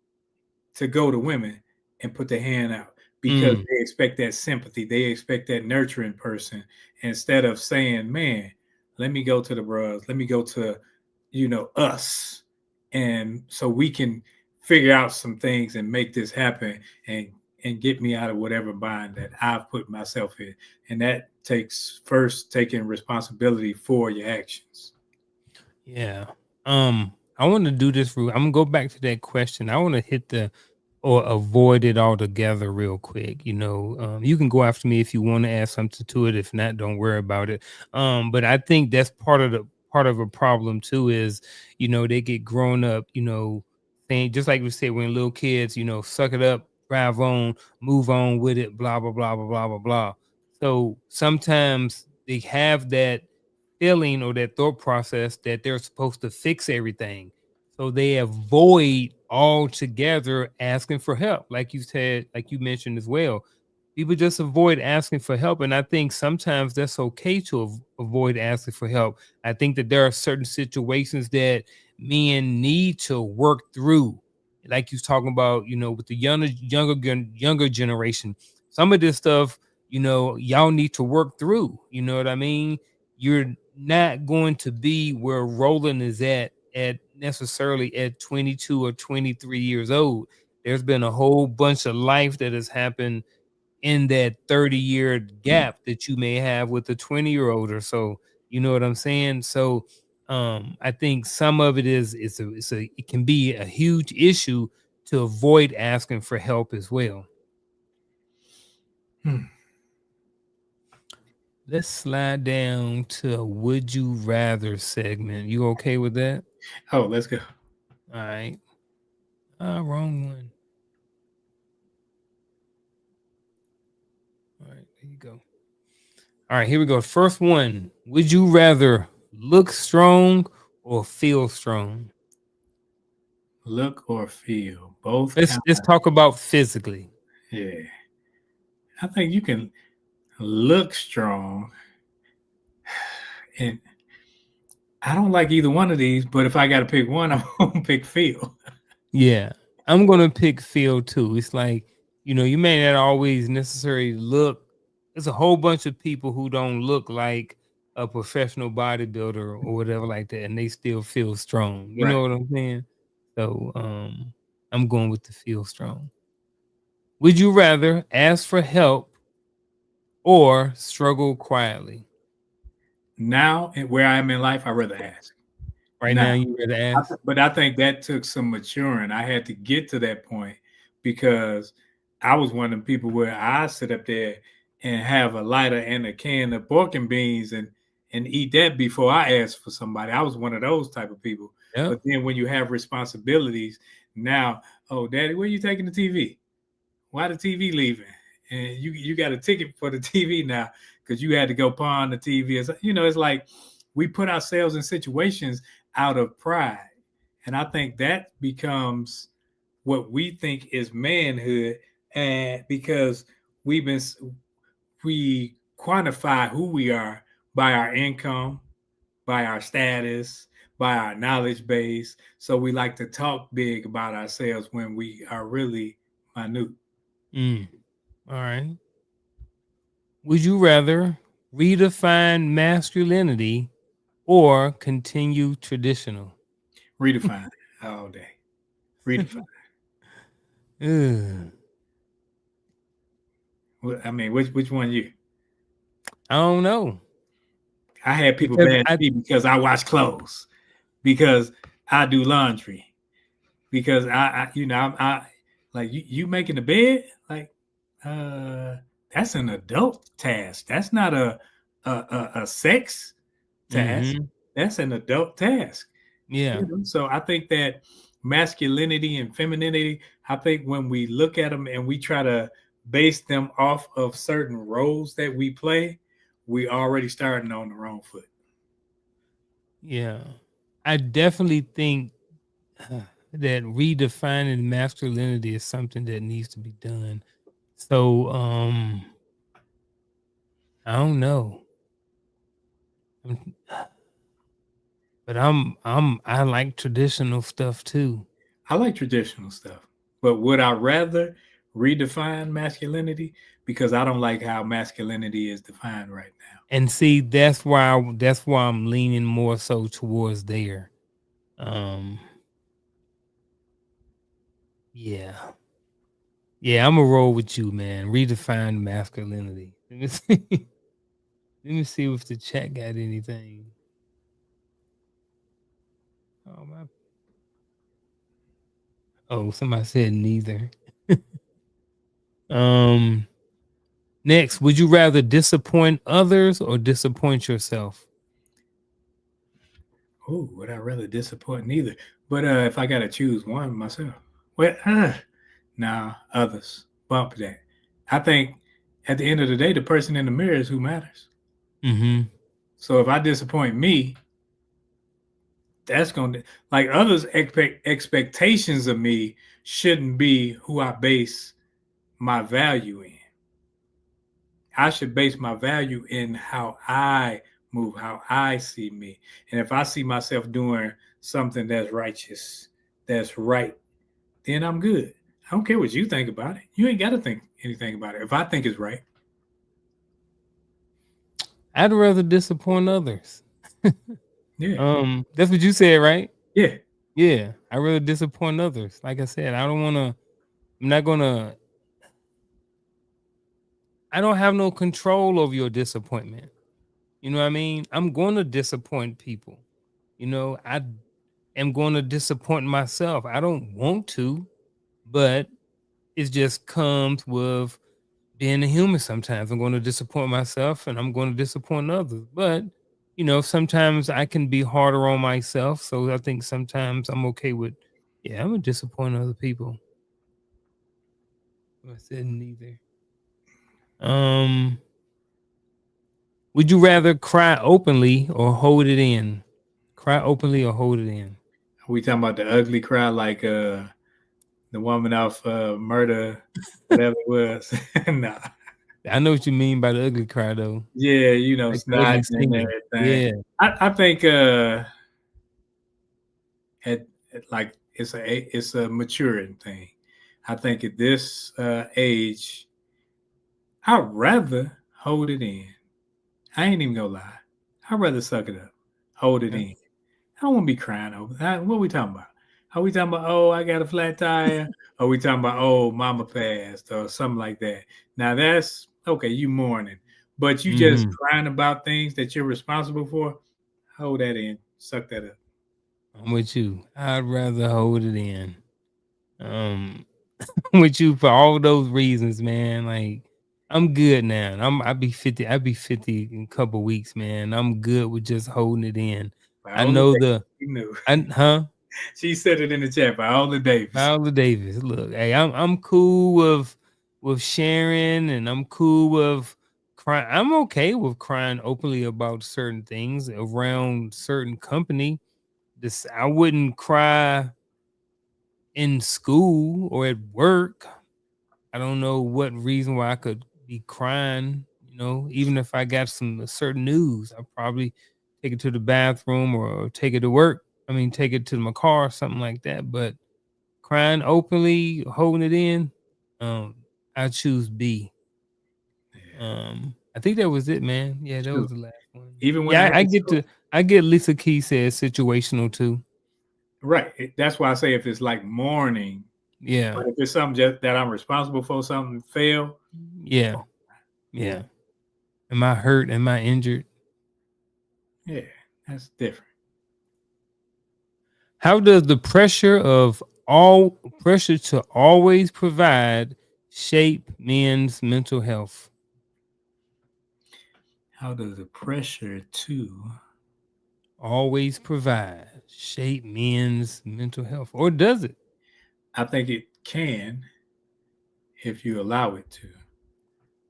to go to women and put their hand out, because they expect that sympathy. They expect that nurturing person, instead of saying, man, let me go to the bros. Let me go to, us. And so we can figure out some things and make this happen and get me out of whatever bind that I've put myself in. And that takes first taking responsibility for your actions. Yeah. I want to do this. I'm gonna go back to that question. I want to hit or avoid it altogether real quick. You can go after me if you want to add something to it. If not, don't worry about it. But I think that's part of a problem too, is, they get grown up, saying, just like we said, when little kids, suck it up, drive on, move on with it, blah, blah, blah, blah, blah, blah, blah. So sometimes they have that feeling or that thought process that they're supposed to fix everything. So they avoid altogether asking for help, like you said, like you mentioned as well. People just avoid asking for help, and I think sometimes that's okay to avoid asking for help. I think that there are certain situations that men need to work through, like you was talking about, with the younger generation. Some of this stuff, y'all need to work through. You know what I mean? You're not going to be where Roland is at necessarily at 22 or 23 years old. There's been a whole bunch of life that has happened in that 30-year gap that you may have with a 20-year-old or so. You know what I'm saying? So I think some of it it can be a huge issue to avoid asking for help as well. Let's slide down to a would you rather segment. You okay with that? Oh, let's go. All right. Wrong one. All right, there you go. All right, here we go. First one. Would you rather look strong or feel strong? Look or feel, both Let's talk about physically. Yeah. I think you can look strong, and I don't like either one of these, but if I got to pick one, I'm going to pick feel. Yeah, I'm going to pick feel too. It's like, you may not always necessarily look. There's a whole bunch of people who don't look like a professional bodybuilder or whatever like that, and they still feel strong. You know what I'm saying? So I'm going with the feel strong. Would you rather ask for help or struggle quietly? Now, and where I am in life, I'd rather ask. Right now, you rather ask? But I think that took some maturing. I had to get to that point because I was one of the people where I sit up there and have a lighter and a can of pork and beans and eat that before I ask for somebody. I was one of those type of people. Yep. But then when you have responsibilities, now, oh, Daddy, where you taking the TV? Why the TV leaving? And you got a ticket for the TV now because you had to go pawn the TV. It's like we put ourselves in situations out of pride. And I think that becomes what we think is manhood. And because we quantify who we are by our income, by our status, by our knowledge base. So we like to talk big about ourselves when we are really minute. All right. Would you rather redefine masculinity or continue traditional? Redefine all day. Redefine. I mean, which one you? I don't know. I had people bad at me because I wash clothes, because I do laundry, because I like you making the bed, like that's an adult task. That's not a sex task. That's an adult task. Yeah. So I think that masculinity and femininity, I think when we look at them and we try to base them off of certain roles that we play, we already starting on the wrong foot. Yeah. I definitely think that redefining masculinity is something that needs to be done. So I don't know. But I like traditional stuff too. I like traditional stuff. But would I rather redefine masculinity? Because I don't like how masculinity is defined right now. And see, that's why I'm leaning more so towards there. Yeah. Yeah, I'm gonna roll with you, man. Redefine masculinity. Let me see. Let me see if the chat got anything. Oh, somebody said neither. Next, would you rather disappoint others or disappoint yourself? Oh, would I rather disappoint neither? But if I gotta choose one myself, well, nah, others. Bump that. I think at the end of the day, the person in the mirror is who matters. Mm-hmm. So if I disappoint me, that's going to, like, others' expectations of me shouldn't be who I base my value in. I should base my value in how I move, how I see me. And if I see myself doing something that's righteous, that's right, then I'm good. I don't care what you think about it. You ain't got to think anything about it. If I think it's right. I'd rather disappoint others. Yeah. That's what you said, right? Yeah. Yeah, I rather disappoint others. Like I said, I don't want to. I'm not gonna. I don't have no control over your disappointment. You know what I mean? I'm going to disappoint people. I am going to disappoint myself. I don't want to, but it just comes with being a human. Sometimes I'm going to disappoint myself and I'm going to disappoint others. But, sometimes I can be harder on myself. So I think sometimes I'm okay with, yeah, I'm going to disappoint other people. I said neither. Would you rather cry openly or hold it in? Cry openly or hold it in? We talking about the ugly cry, like the woman off Murder, whatever it was. Nah. I know what you mean by the ugly cry, though. Yeah, Like the ugly snot and scene. everything. Yeah. I think at like it's a maturing thing. I think at this age, I'd rather hold it in. I ain't even gonna lie. I'd rather suck it up, hold it in. I don't want to be crying over that. What are we talking about? Are we talking about, oh, I got a flat tire? Or are we talking about, oh, mama passed or something like that? Now that's okay, you mourning. But you just crying about things that you're responsible for, hold that in, suck that up. I'm with you. I'd rather hold it in. With you for all those reasons, man. Like, I'm good now. I'll be 50. I'll be 50 in a couple weeks, man. I'm good with just holding it in. I Viola know Davis, you knew. huh? She said it in the chat, Viola Davis. Viola Davis. Look, hey, I'm cool with sharing, and I'm cool with crying. I'm okay with crying openly about certain things around certain company. I wouldn't cry in school or at work. I don't know what reason why I could be crying, even if I got some certain news. I'll probably take it to the bathroom or take it to work. I mean, take it to my car or something like that. But crying openly, holding it in, I choose B. I think that was it, man. Yeah, that was the last one. Even when I Yeah, had I get Lisa Key says situational too. right. That's why I say if it's like mourning, Yeah. but if it's something just that I'm responsible for, something fail. Yeah. Yeah. Am I hurt? Am I injured? Yeah, that's different. How does the pressure to always provide shape men's mental health? How does the pressure to Always provide shape men's mental health, or does it? I think it can if you allow it to,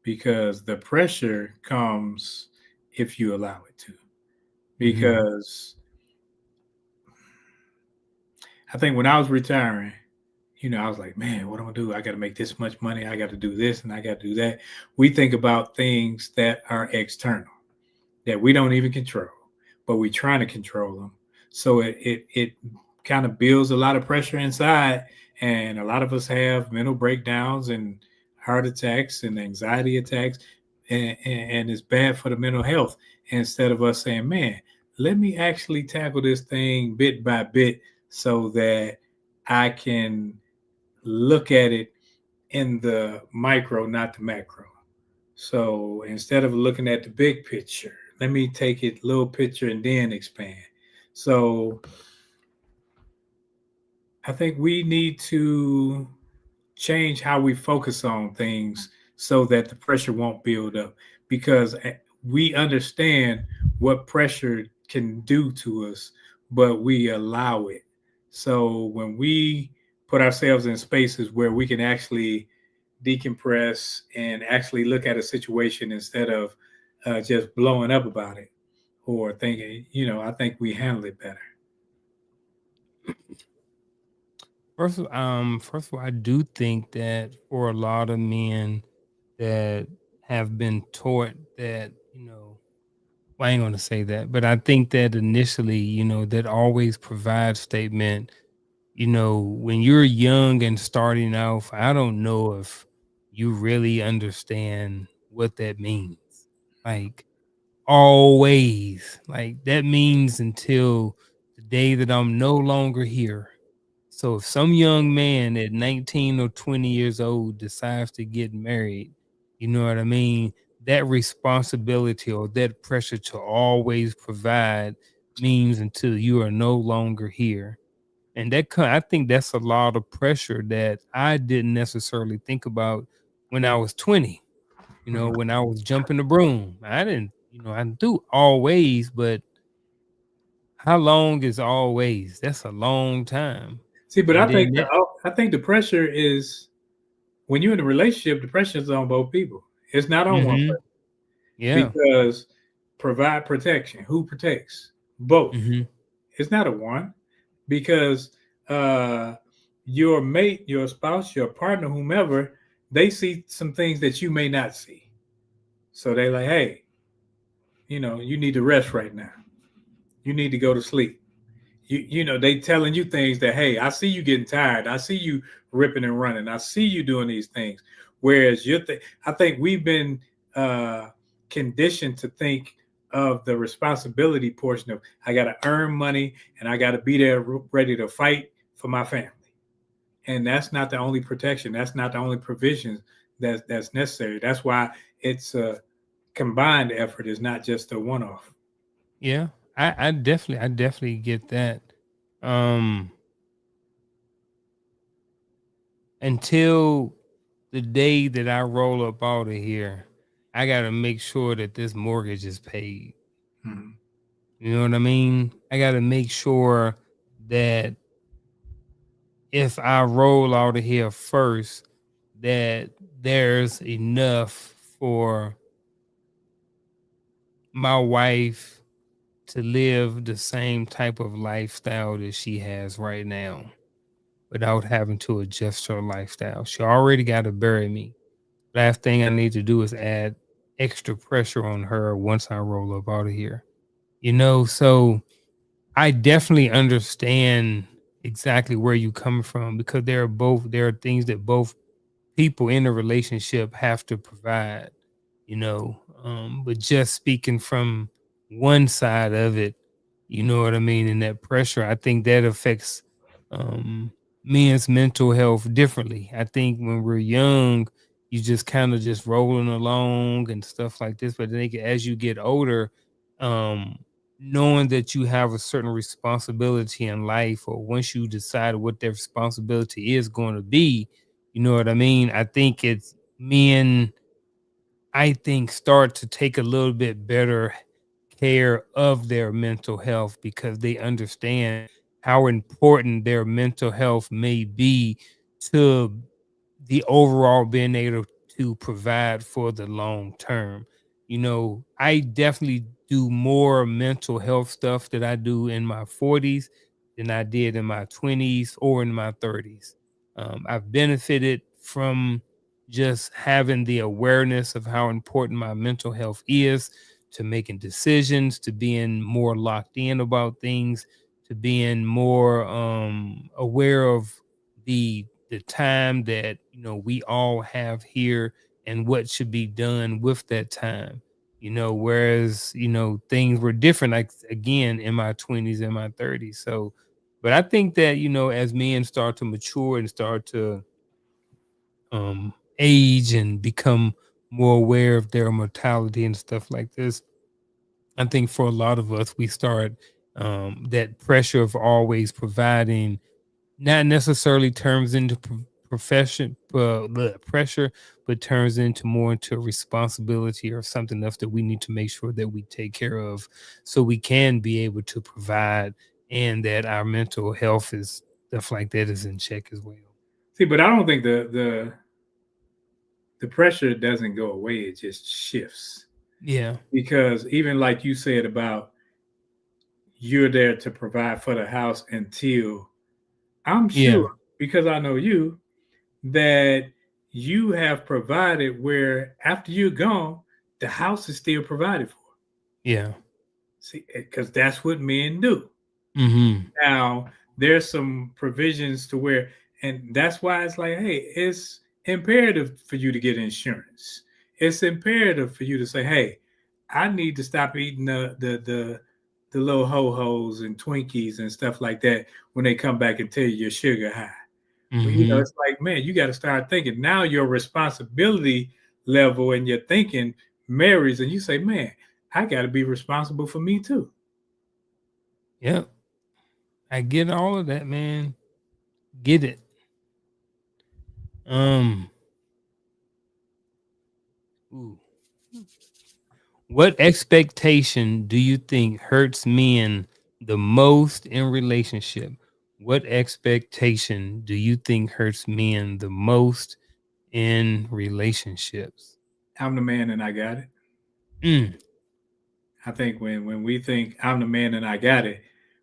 because the pressure comes if you allow it to. Because I think when I was retiring, I was like, man, what am I gonna do? I got to make this much money. I got to do this and I got to do that. We think about things that are external that we don't even control, but we're trying to control them. So it kind of builds a lot of pressure inside, and a lot of us have mental breakdowns and heart attacks and anxiety attacks, and it's bad for the mental health. Instead of us saying, man, let me actually tackle this thing bit by bit so that I can look at it in the micro, not the macro. So instead of looking at the big picture, let me take it little picture and then expand. So I think we need to change how we focus on things so that the pressure won't build up, because we understand what pressure can do to us, but we allow it. So when we put ourselves in spaces where we can actually decompress and actually look at a situation instead of just blowing up about it or thinking, I think we handle it better. First of all, I do think that for a lot of men that have been taught that, well, I ain't gonna say that, but I think that initially, that always provide statement, when you're young and starting off, I don't know if you really understand what that means. Like always, like that means until the day that I'm no longer here. So if some young man at 19 or 20 years old decides to get married, you know what I mean? That responsibility or that pressure to always provide means until you are no longer here. And I think that's a lot of pressure that I didn't necessarily think about when I was 20. Mhm. When I was jumping the broom, I didn't, I do always, but how long is always? That's a long time. See, but And I think then that, I think the pressure is when you're in a relationship, the pressure is on both people. It's not on one mm-hmm, person yeah, because provide protection. Who protects? Both. mm-hmm, It's not a one because uh, your mate, your spouse, your partner, whomever, they see some things that you may not see. So they like, hey, you need to rest right now. You need to go to sleep. They telling you things that, hey, I see you getting tired. I see you ripping and running. I see you doing these things. Whereas I think we've been uh, conditioned to think of the responsibility portion of I got to earn money and I got to be there ready to fight for my family. And that's not the only protection. That's not the only provision that's necessary. That's why it's a combined effort. Is not just a one-off. yeah. I definitely get that. Um, until the day that I roll up out of here, I gotta make sure that this mortgage is paid. Mm-hmm. You know what I mean? I gotta make sure that if I roll out of here first, that there's enough for my wife to live the same type of lifestyle that she has right now without having to adjust her lifestyle. She already got to bury me. Last thing I need to do is add extra pressure on her once I roll up out of here. So I definitely understand exactly where you come from because there are things that both people in a relationship have to provide, but just speaking from one side of it, you know what I mean, and that pressure, I think that affects um men's mental health differently. I think when we're young, you just kind of just rolling along and stuff like this, but then as you get older, um knowing that you have a certain responsibility in life, or once you decide what that responsibility is going to be, you know what I mean? I think it's men, I think, start to take a little bit better care of their mental health because they understand how important their mental health may be to the overall being able to provide for the long term. I definitely do more mental health stuff that I do in my 40s than I did in my 20s or in my 30s. I've benefited from just having the awareness of how important my mental health is to making decisions, to being more locked in about things, to being more aware of the time that we all have here and what should be done with that time. Whereas things were different, like again in my 20s and my 30s. So but I think that as men start to mature and start to age and become more aware of their mortality and stuff like this, I think for a lot of us, we start that pressure of always providing not necessarily turns into profession the pressure, but turns into more into responsibility or something else that we need to make sure that we take care of so we can be able to provide, and that our mental health is stuff like that is in check as well. See, but I don't think the pressure doesn't go away. It just shifts. Yeah. Because even like you said about you're there to provide for the house until I'm Yeah. sure, because I know you, that you have provided where after you're gone, the house is still provided for. Yeah. See, because that's what men do. Mm-hmm. Now, there's some provisions to where, and that's why it's like, hey, it's imperative for you to get insurance. It's imperative for you to say, hey, I need to stop eating the little ho-hos and Twinkies and stuff like that when they come back and tell you your sugar high. Well, Mm-hmm. it's like, man, you got to start thinking now. Your responsibility level and your thinking marries, and you say, man, I got to be responsible for me too. Yep. I get all of that, man. Get it. Um. Ooh. What expectation do you think hurts men the most in relationship? What expectation do you think hurts men the most in relationships? I'm the man, and I got it. Mm, I think when we think I'm the man and I got it,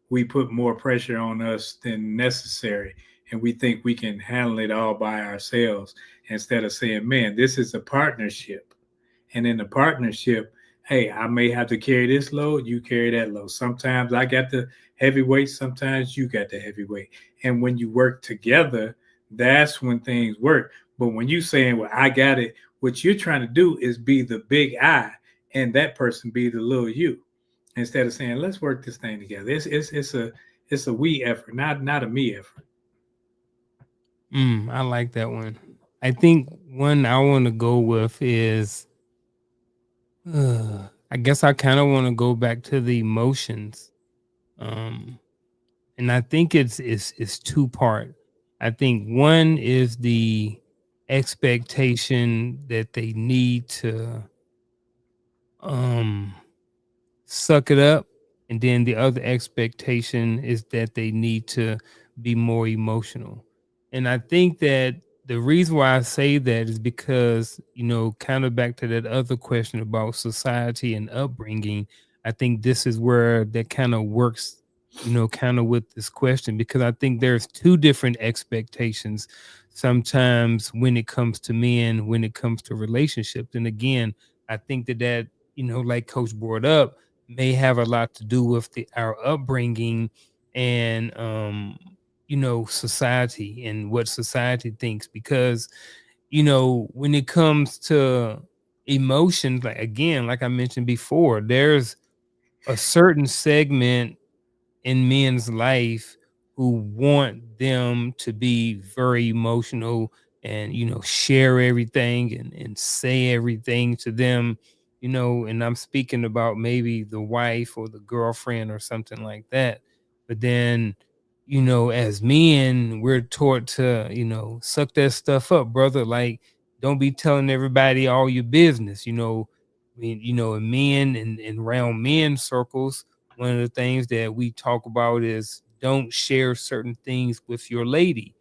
we put more pressure on us than necessary, and we think we can handle it all by ourselves instead of saying, man, this is a partnership. And in the partnership, hey, I may have to carry this load, you carry that load. Sometimes I got the heavyweight, sometimes you got the heavyweight. And when you work together, that's when things work. But when you saying, well, I got it, what you're trying to do is be the big I and that person be the little you. Instead of saying, let's work this thing together. It's a we effort, not a me effort. I like that one. I think one I want to go with is, I guess I kind of want to go back to the emotions. Um, and I think it's two part. I think one is the expectation that they need to um suck it up, and then the other expectation is that they need to be more emotional. And I think that the reason why I say that is because, kind of back to that other question about society and upbringing, I think this is where that kind of works, kind of with this question, because I think there's two different expectations sometimes when it comes to men, when it comes to relationships. And again, I think that like coach brought up, may have a lot to do with our upbringing and society and what society thinks, because when it comes to emotions, like again, like I mentioned before, there's a certain segment in men's life who want them to be very emotional and share everything and say everything to them, and I'm speaking about maybe the wife or the girlfriend or something like that. But then as men, we're taught to suck that stuff up, brother. Like, don't be telling everybody all your business. I mean, in men and around men circles, one of the things that we talk about is don't share certain things with your lady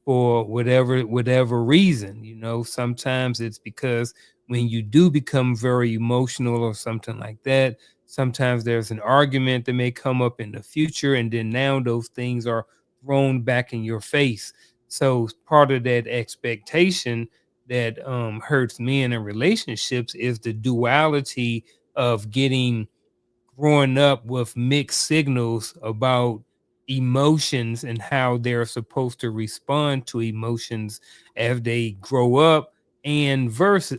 for whatever reason. Sometimes it's because when you do become very emotional or something like that, sometimes there's an argument that may come up in the future, and then now those things are thrown back in your face. So part of that expectation that hurts men in relationships is the duality of growing up with mixed signals about emotions and how they're supposed to respond to emotions as they grow up, and versus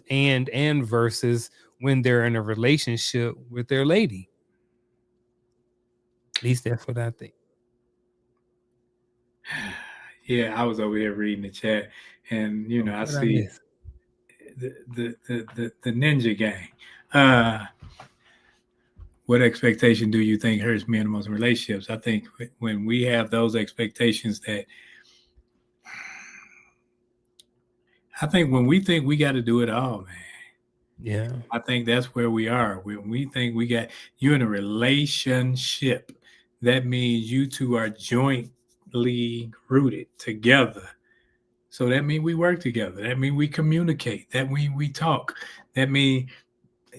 when they're in a relationship with their lady. At least that's what I think. Yeah, I was over here reading the chat, and Oh, I what I see miss? the ninja gang. What expectation do you think hurts men most in relationships? I think when we have those expectations that I think when we think we got to do it all, man. Yeah. I think that's where we are. When we think you're in a relationship, that means you two are jointly rooted together. So that means we work together. That means we communicate. That means we talk. That means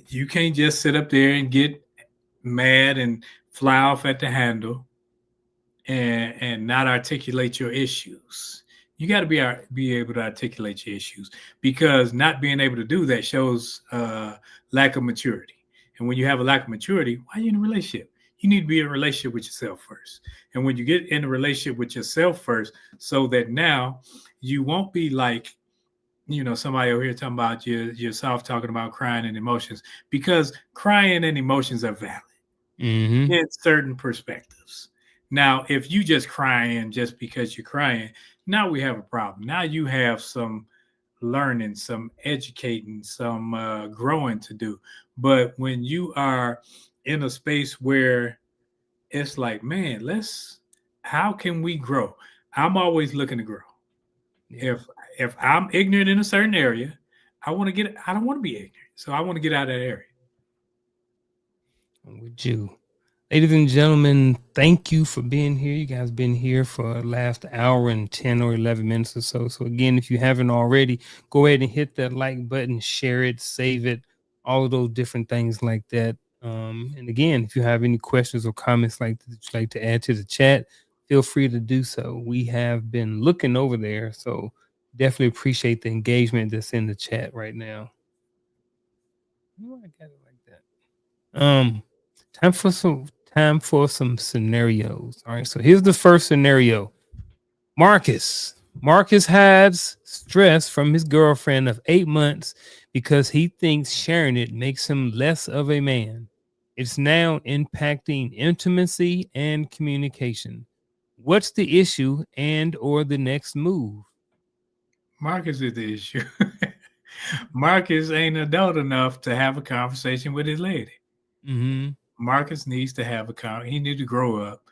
You can't just sit up there and get mad and fly off at the handle and not articulate your issues. You got to be able to articulate your issues, because not being able to do that shows lack of maturity. And when you have a lack of maturity, why are you in a relationship? You need to be in a relationship with yourself first. And when you get in a relationship with yourself first, so that now you won't be like, somebody over here talking about yourself talking about crying and emotions, because crying and emotions are valid in certain perspectives. Now, if you just crying just because you're crying, now we have a problem. Now you have some learning, some educating, some growing to do. But when you are in a space where it's like, man, how can we grow? I'm always looking to grow. Yeah. If I'm ignorant in a certain area, I don't want to be ignorant. So I want to get out of that area. I'm with you. Ladies and gentlemen, thank you for being here. You guys been here for the last hour and 10 or 11 minutes or so. So again, if you haven't already, go ahead and hit that like button, share it, save it, all of those different things like that. And again, if you have any questions or comments that you'd like to add to the chat, feel free to do so. We have been looking over there, so definitely appreciate the engagement that's in the chat right now. Oh, I got it like that. Time for some scenarios. All right, so here's the first scenario. Marcus hides stress from his girlfriend of 8 months because he thinks sharing it makes him less of a man. It's now impacting intimacy and communication. What's the issue and or the next move? Marcus is the issue. Marcus ain't adult enough to have a conversation with his lady. Marcus needs to have he needs to grow up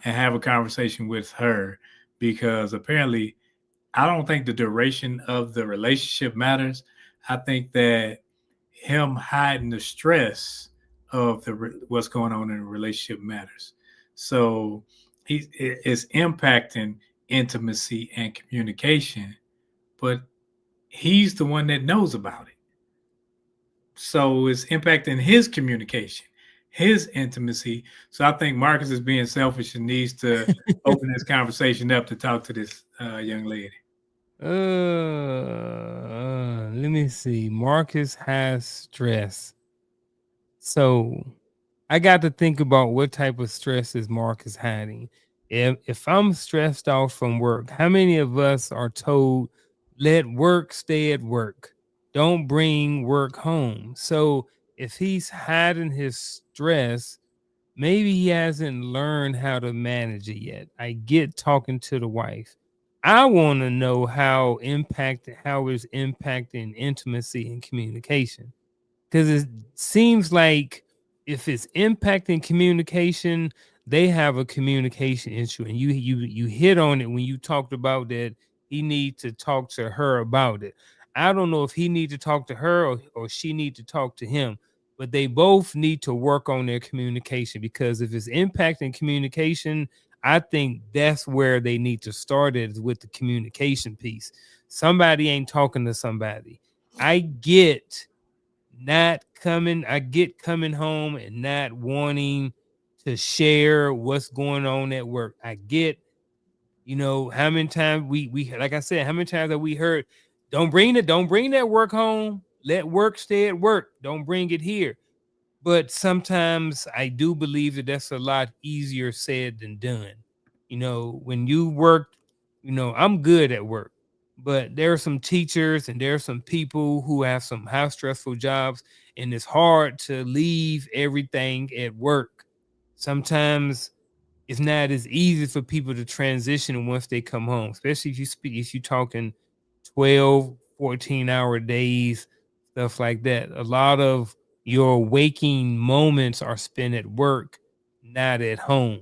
and have a conversation with her, because apparently I don't think the duration of the relationship matters. I think that him hiding the stress of what's going on in the relationship matters. So it's impacting intimacy and communication, but he's the one that knows about it. So it's impacting his communication, his intimacy. So I think Marcus is being selfish and needs to open this conversation up to talk to this young lady. Let me see. Marcus has stress. So I got to think about what type of stress is Marcus hiding. If I'm stressed out from work, how many of us are told, let work stay at work? Don't bring work home. So if he's hiding his stress, maybe he hasn't learned how to manage it yet. I get talking to the wife. I want to know how it's impacting intimacy and communication. Because it seems like if it's impacting communication, they have a communication issue. And you hit on it when you talked about that he need to talk to her about it. I don't know if he need to talk to her or she need to talk to him, but they both need to work on their communication, because if it's impacting communication, I think that's where they need to start it, is with the communication piece. Somebody ain't talking to somebody. I get coming home and not wanting to share what's going on at work. I get, how many times we like I said, how many times have we heard, don't bring that work home. Let work stay at work. Don't bring it here. But sometimes I do believe that that's a lot easier said than done. When you work, I'm good at work, but there are some teachers and there are some people who have some high stressful jobs, and it's hard to leave everything at work. Sometimes it's not as easy for people to transition once they come home, especially if you talking 12, 14-hour days, stuff like that. A lot of your waking moments are spent at work, not at home.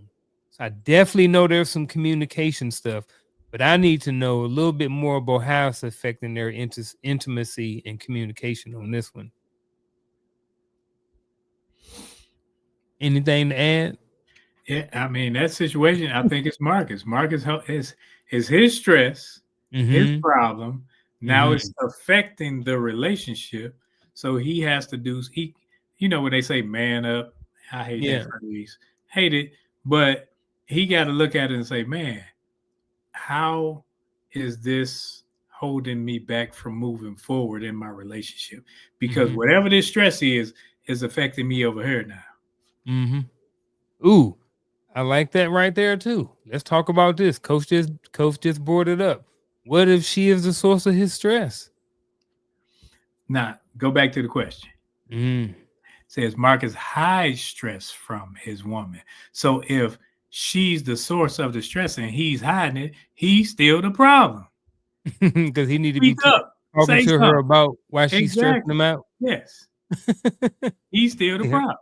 So I definitely know there's some communication stuff, but I need to know a little bit more about how it's affecting their intimacy and communication on this one. Anything to add? Yeah, I mean, that situation, I think it's Marcus. Marcus is his stress, his problem. Now it's affecting the relationship. So he has to do when they say man up, I hate that Yeah. phrase. Hate it, but he got to look at it and say, man, how is this holding me back from moving forward in my relationship? Because Mm-hmm. whatever this stress is affecting me over here now. Mm-hmm. Ooh, I like that right there too. Let's talk about this. Coach just brought it up. What if she is the source of his stress? Now, go back to the question. Mm. Says Marcus hides stress from his woman. So if she's the source of the stress and he's hiding it, he's still the problem. Because he need to be Speak up. talking Say to her something. about why she's stressing Exactly. him out. Yes. He's still the Yeah. problem.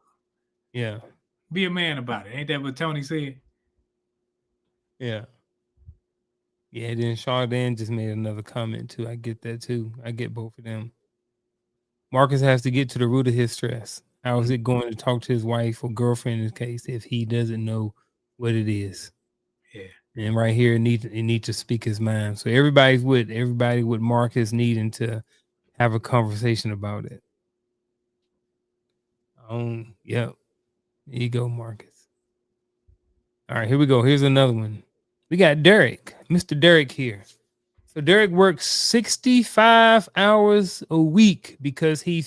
Yeah. Be a man about it. Ain't that what Tony said? Yeah. Yeah. Then Chardin just made another comment too. I get that too. I get both of them. Marcus has to get to the root of his stress. How is it going to talk to his wife or girlfriend in this case if he doesn't know what it is? Yeah. And right here, it need to speak his mind. So everybody with Marcus needing to have a conversation about it. Yep. There you go, Marcus. All right, here we go. Here's another one. We got Derek, Mr. Derek here. So Derek works 65 hours a week because he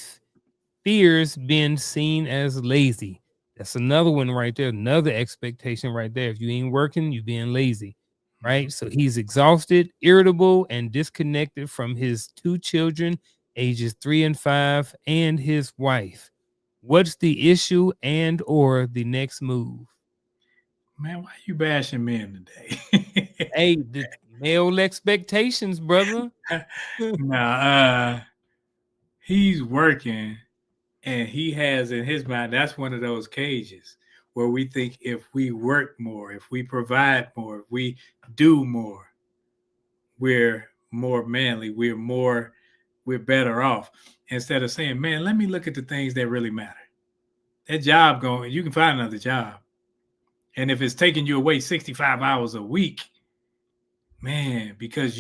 fears being seen as lazy. That's another one right there. Another expectation right there. If you ain't working, you being lazy, right? So he's exhausted, irritable, and disconnected from his 2 children, ages 3 and 5, and his wife. What's the issue and or the next move? Man, why you bashing men today? Hey, the male expectations, brother. Nah, he's working and he has in his mind, that's one of those cages where we think if we work more, if we provide more, if we do more, we're more manly, we're better off. Instead of saying, man, let me look at the things that really matter. That job you can find another job. And if it's taking you away 65 hours a week, man, because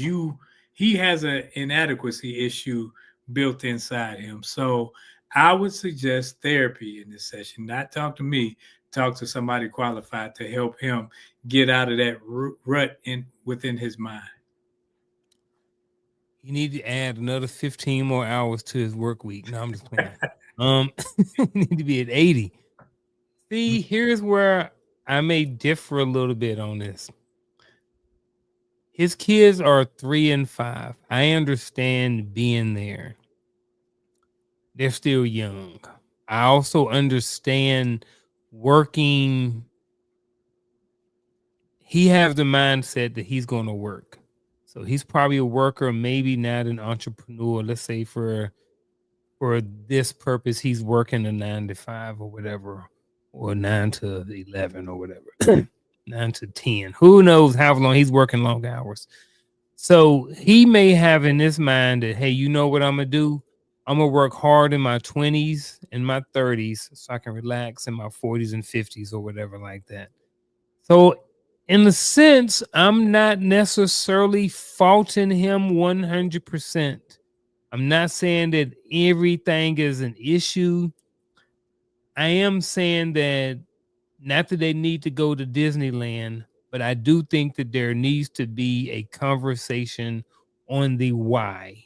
he has an inadequacy issue built inside him. So I would suggest therapy in this session. Not talk to me, talk to somebody qualified to help him get out of that rut within his mind. You need to add another 15 more hours to his work week. No, I'm just playing. Need to be at 80. See, here's where I may differ a little bit on this. His kids are 3 and 5. I understand being there. They're still young. I also understand working. He has the mindset that he's going to work. So he's probably a worker, maybe not an entrepreneur. Let's say for this purpose, he's working a 9 to 5 or whatever, or 9 to 11 or whatever, 9 to 10. Who knows how long he's working long hours. So he may have in his mind that, hey, you know what I'm going to do? I'm going to work hard in my 20s and my 30s so I can relax in my 40s and 50s or whatever like that. So in a sense, I'm not necessarily faulting him 100%. I'm not saying that everything is an issue. I am saying that not that they need to go to Disneyland, but I do think that there needs to be a conversation on the why.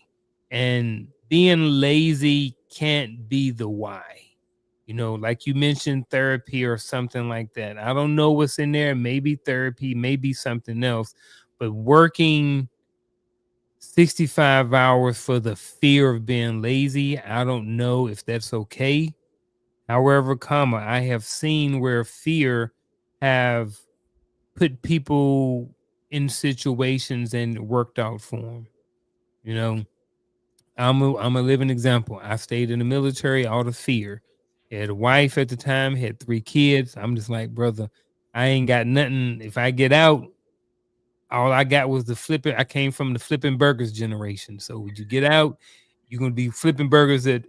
And being lazy can't be the why. You know, like you mentioned therapy or something like that. I don't know what's in there. Maybe therapy, maybe something else. But working 65 hours for the fear of being lazy, I don't know if that's okay. However, I have seen where fear have put people in situations and worked out for them. You know, I'm a living example. I stayed in the military out of fear. Had a wife at the time, had 3 kids. I'm just like, brother, I ain't got nothing. If I get out, all I got was the flipping. I came from the flipping burgers generation. So would you get out, you're gonna be flipping burgers at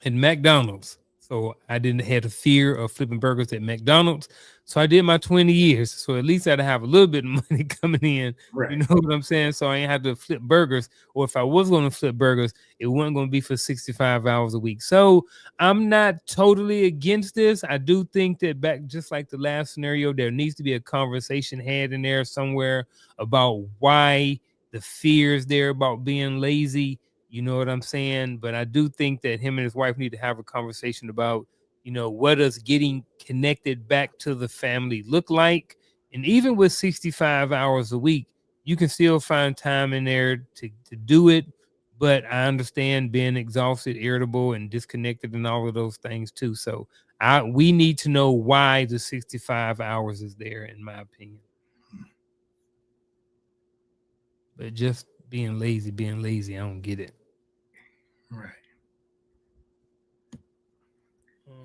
McDonald's. So I didn't have the fear of flipping burgers at McDonald's. So I did my 20 years. So at least I'd have a little bit of money coming in. You Right. know what I'm saying? So I ain't have to flip burgers. Or if I was going to flip burgers, it wasn't going to be for 65 hours a week. So I'm not totally against this. I do think that back, just like the last scenario, there needs to be a conversation had in there somewhere about why the fears there about being lazy. You know what I'm saying? But I do think that him and his wife need to have a conversation about, what does getting connected back to the family look like? And even with 65 hours a week, you can still find time in there to do it. But I understand being exhausted, irritable, and disconnected and all of those things too. So we need to know why the 65 hours is there, in my opinion. But just being lazy, I don't get it. Right.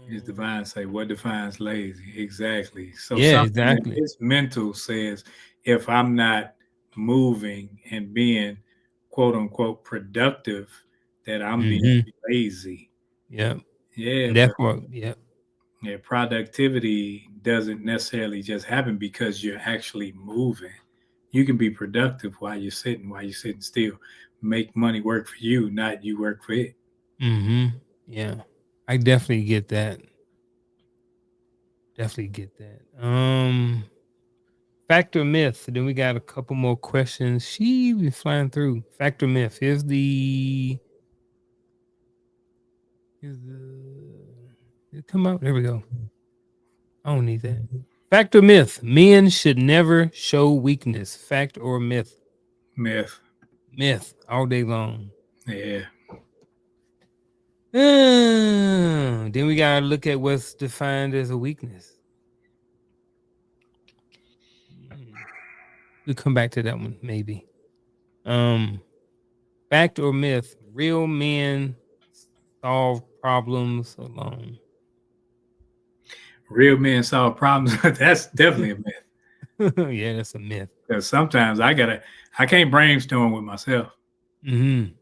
Is divine say what defines lazy? Exactly. So Yeah, something exactly. in his mental says, if I'm not moving and being quote unquote productive, that I'm being lazy. Yeah. Yeah, That's but what, yeah. yeah, productivity doesn't necessarily just happen because you're actually moving. You can be productive while you're sitting still. Make money work for you, not you work for it. Yeah. I definitely get that. Fact or myth. Then we got a couple more questions. She be flying through. Fact or myth. Here's the it come out. There we go. I don't need that. Fact or myth. Men should never show weakness. Fact or myth? Myth. Myth all day long. Yeah. Then we gotta look at what's defined as a weakness. We'll come back to that one maybe. Fact or myth? Real men solve problems alone. Real men solve problems. That's definitely a myth. Yeah, that's a myth. Because sometimes I can't brainstorm with myself. I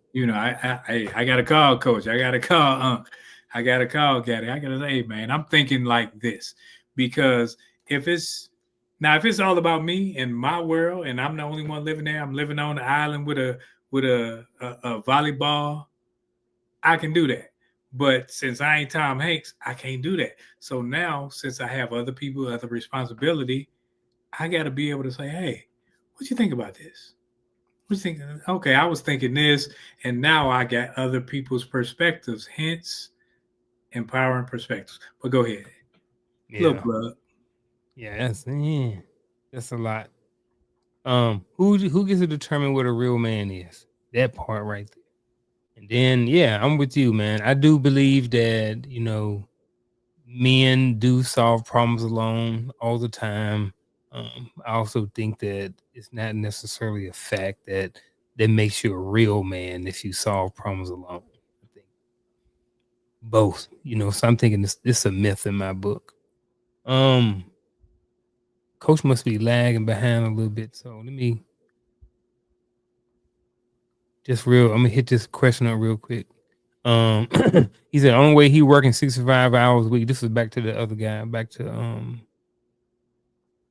got to call coach. I got to call Unc. I got to call Gaddy. I got to say, hey, man, I'm thinking like this. Because if it's all about me and my world, and I'm the only one living there, I'm living on the island with a volleyball, I can do that. But since I ain't Tom Hanks, I can't do that. So now, since I have other people, other responsibility, I got to be able to say, hey, what you think about this? What you think? Okay, I was thinking this, and now I got other people's perspectives, hence empowering perspectives. But go ahead. Yeah. Little plug. Yeah, that's a lot. Who gets to determine what a real man is? That part right there. And then, yeah, I'm with you, man. I do believe that, men do solve problems alone all the time. I also think that it's not necessarily a fact that makes you a real man if you solve problems alone. I think both, so I'm thinking it's a myth in my book. Coach must be lagging behind a little bit, so let me I'm gonna hit this question up real quick. He said only way he working 65 hours a week. This is back to the other guy,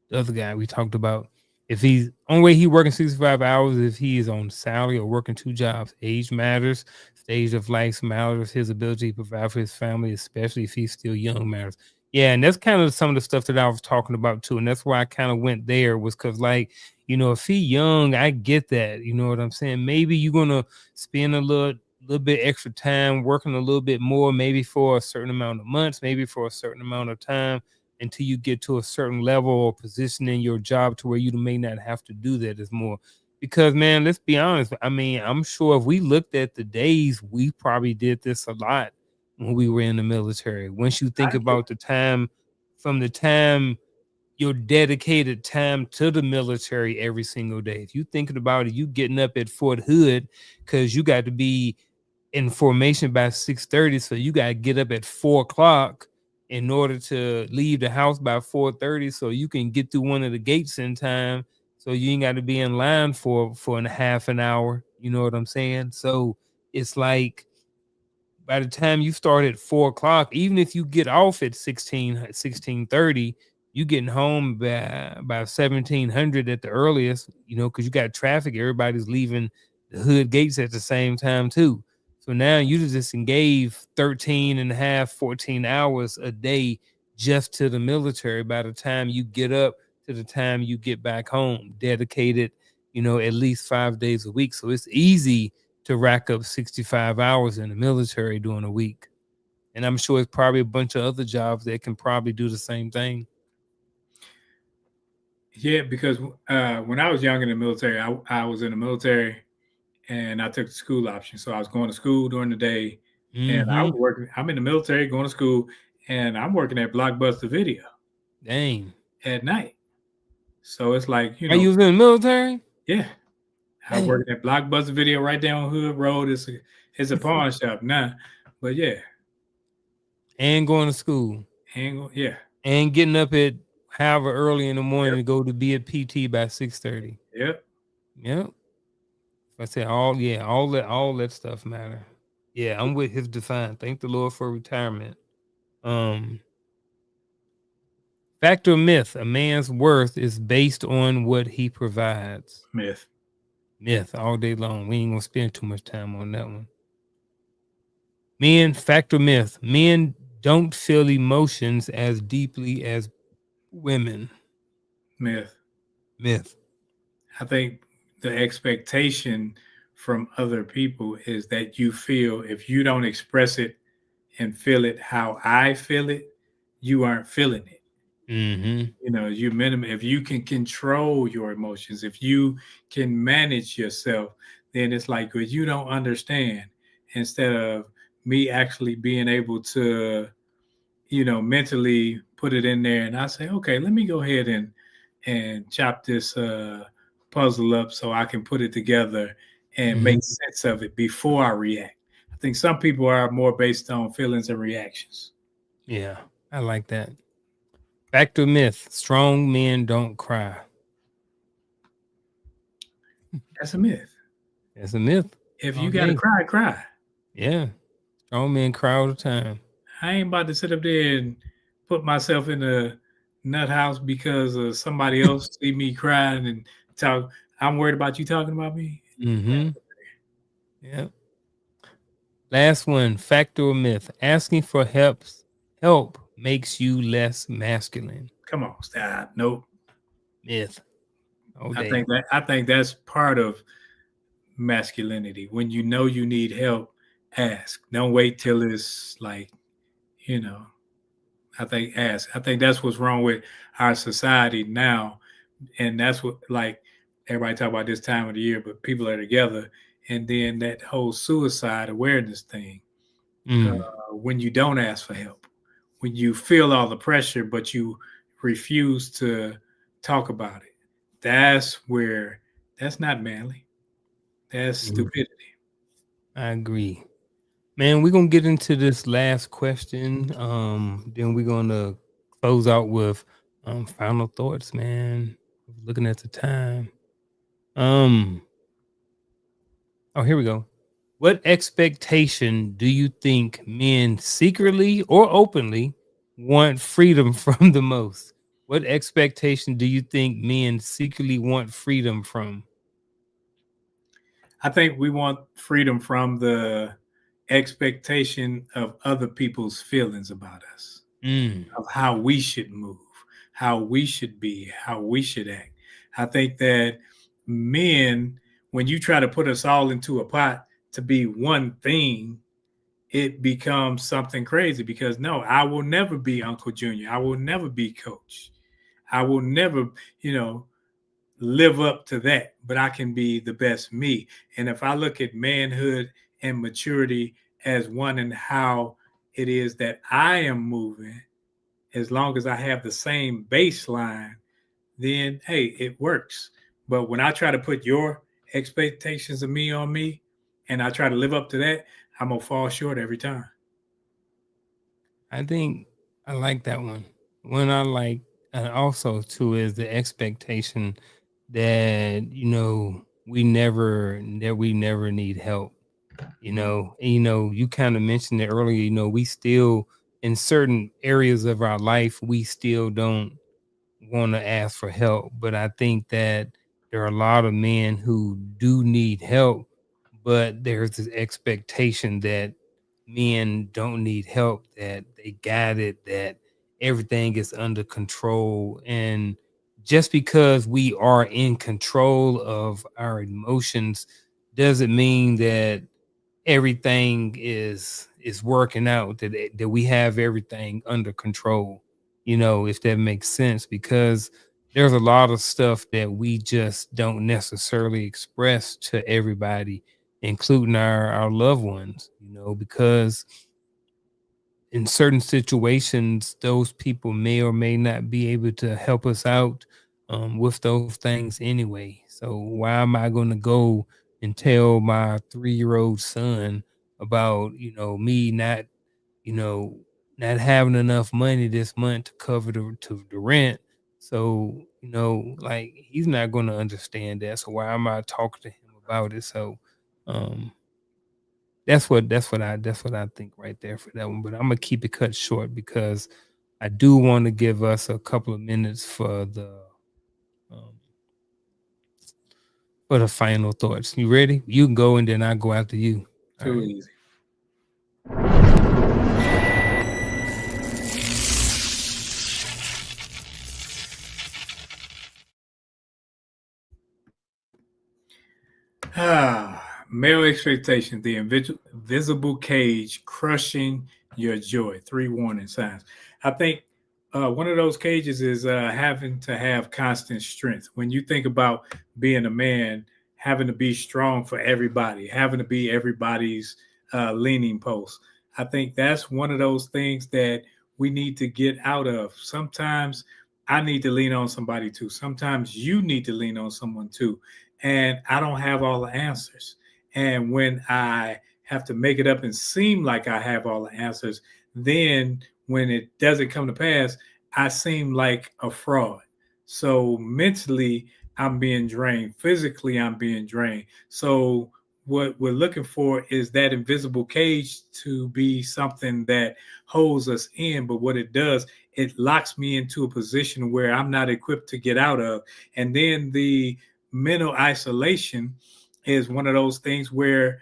the other guy we talked about. If he's only way he working 65 hours if he is on salary or working two jobs. Age matters, stage of life matters, his ability to provide for his family, especially if he's still young, matters. Yeah, and that's kind of some of the stuff that I was talking about too. And that's why I kind of went there, was because if he young, I get that. You know what I'm saying? Maybe you're gonna spend a little bit extra time working a little bit more, maybe for a certain amount of months, maybe for a certain amount of time, until you get to a certain level or position in your job to where you may not have to do that as more. Because, man, let's be honest. I mean, I'm sure if we looked at the days, we probably did this a lot when we were in the military. Once you think about the time, from the time your dedicated time to the military every single day. If you thinking about it, you getting up at Fort Hood because you got to be in formation by 6:30, so you got to get up at 4:00 in order to leave the house by 4:30, so you can get through one of the gates in time, so you ain't got to be in line for a half an hour. You know what I'm saying? So it's like by the time you start at 4 o'clock, even if you get off at 16:30, you getting home by 1700 at the earliest, because you got traffic. Everybody's leaving the hood gates at the same time too. So now you just gave 13 and a half, 14 hours a day just to the military by the time you get up to the time you get back home, dedicated, at least 5 days a week. So it's easy to rack up 65 hours in the military during a week. And I'm sure it's probably a bunch of other jobs that can probably do the same thing. Yeah, because when I was young in the military, I was in the military and I took the school option. So I was going to school during the day and I was working. I'm in the military going to school and I'm working at Blockbuster Video. Dang. At night. So it's like, Are you in the military? Yeah. I was working at Blockbuster Video right down Hood Road. It's a pawn shop now. But yeah. And going to school. Yeah. And getting up at however early in the morning to go to be at PT by 6:30. Yep. I said all that stuff matter. Yeah, I'm with his design. Thank the Lord for retirement. Fact or myth? A man's worth is based on what he provides. Myth. Myth all day long. We ain't gonna spend too much time on that one. Men, fact or myth? Men don't feel emotions as deeply as women. Myth. Myth. I think the expectation from other people is that you feel if you don't express it and feel it how I feel it, you aren't feeling it. You minimum. If you can control your emotions, if you can manage yourself, then it's like, well, you don't understand. Instead of me actually being able to, mentally put it in there, and I say, okay, let me go ahead and chop this puzzle up so I can put it together and make sense of it before I react. I think some people are more based on feelings and reactions. Yeah, I like that. Fact or myth? Strong men don't cry. That's a myth. That's a myth. If you got to cry, cry. Yeah. Strong men cry all the time. I ain't about to sit up there and put myself in a nut house because somebody else see me crying and talk. I'm worried about you talking about me. Yeah. Last one. Fact or myth? Asking for help makes you less masculine. Come on, stop. Nope. Myth. I think that's part of masculinity. When you know you need help, ask. Don't wait till it's like, I think ask. I think that's what's wrong with our society now. And that's what, like, everybody talk about this time of the year, but people are together. And then that whole suicide awareness thing, when you don't ask for help, when you feel all the pressure, but you refuse to talk about it, that's not manly. That's stupidity. I agree. Man, we're going to get into this last question. Then we're going to close out with final thoughts, man. Looking at the time. Here we go. What expectation do you think men secretly or openly want freedom from the most? What expectation do you think men secretly want freedom from? I think we want freedom from the expectation of other people's feelings about us, of how we should move, how we should be, how we should act. I think that men, when you try to put us all into a pot to be one thing, it becomes something crazy because no, I will never be Uncle Junior. I will never be Coach. I will never, live up to that, but I can be the best me. And if I look at manhood and maturity as one and how it is that I am moving, as long as I have the same baseline, then hey, it works. But when I try to put your expectations of me on me and I try to live up to that, I'm gonna fall short every time. I think I like that one. One I like, and also too, is the expectation that we never need help. You kind of mentioned it earlier. We still, in certain areas of our life, we still don't want to ask for help. But I think that there are a lot of men who do need help, but there's this expectation that men don't need help, that they got it, that everything is under control. And just because we are in control of our emotions doesn't mean that everything is working out, that we have everything under control, if that makes sense, because there's a lot of stuff that we just don't necessarily express to everybody, including our loved ones, because in certain situations, those people may or may not be able to help us out with those things anyway. So why am I going to go and tell my 3-year-old son about me not you know not having enough money this month to cover the rent? So like, he's not going to understand that. So why am I talking to him about it? So um that's what I think right there for that one. But I'm gonna keep it cut short because I do want to give us a couple of minutes um, for the final thoughts. You ready? You can go, and then I go after you. All Too right. easy. Male expectation, the invisible cage crushing your joy. 3 warning signs. I think one of those cages is having to have constant strength. When you think about being a man, having to be strong for everybody, having to be everybody's leaning post. I think that's one of those things that we need to get out of. Sometimes I need to lean on somebody too. Sometimes you need to lean on someone too. And I don't have all the answers. And when I have to make it up and seem like I have all the answers, then when it doesn't come to pass, I seem like a fraud. So mentally, I'm being drained. Physically, I'm being drained. So what we're looking for is that invisible cage to be something that holds us in. But what it does, it locks me into a position where I'm not equipped to get out of. And then the mental isolation is one of those things where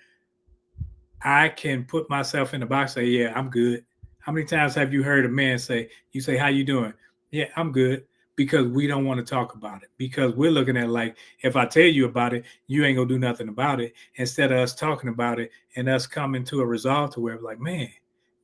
I can put myself in the box, say, yeah, I'm good. How many times have you heard a man say, you say, how you doing? Yeah, I'm good. Because we don't want to talk about it. Because we're looking at it like, if I tell you about it, you ain't gonna do nothing about it. Instead of us talking about it and us coming to a resolve to where we're like, man,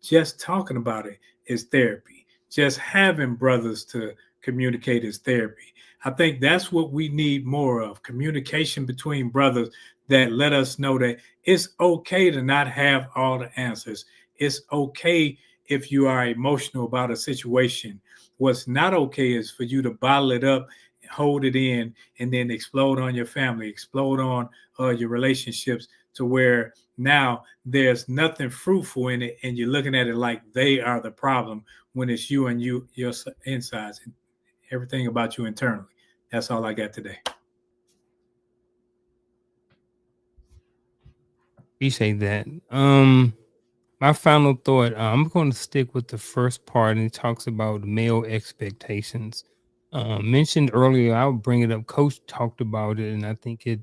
just talking about it is therapy. Just having brothers to communicate is therapy. I think that's what we need more of, communication between brothers that let us know that it's okay to not have all the answers. It's okay if you are emotional about a situation. What's not okay is for you to bottle it up, hold it in, and then explode on your family, explode on your relationships to where now there's nothing fruitful in it, and you're looking at it like they are the problem when it's you and your insides, and everything about you internally. That's all I got today. Appreciate that. My final thought, I'm going to stick with the first part, and it talks about male expectations. Mentioned earlier, I'll bring it up. Coach talked about it, and I think it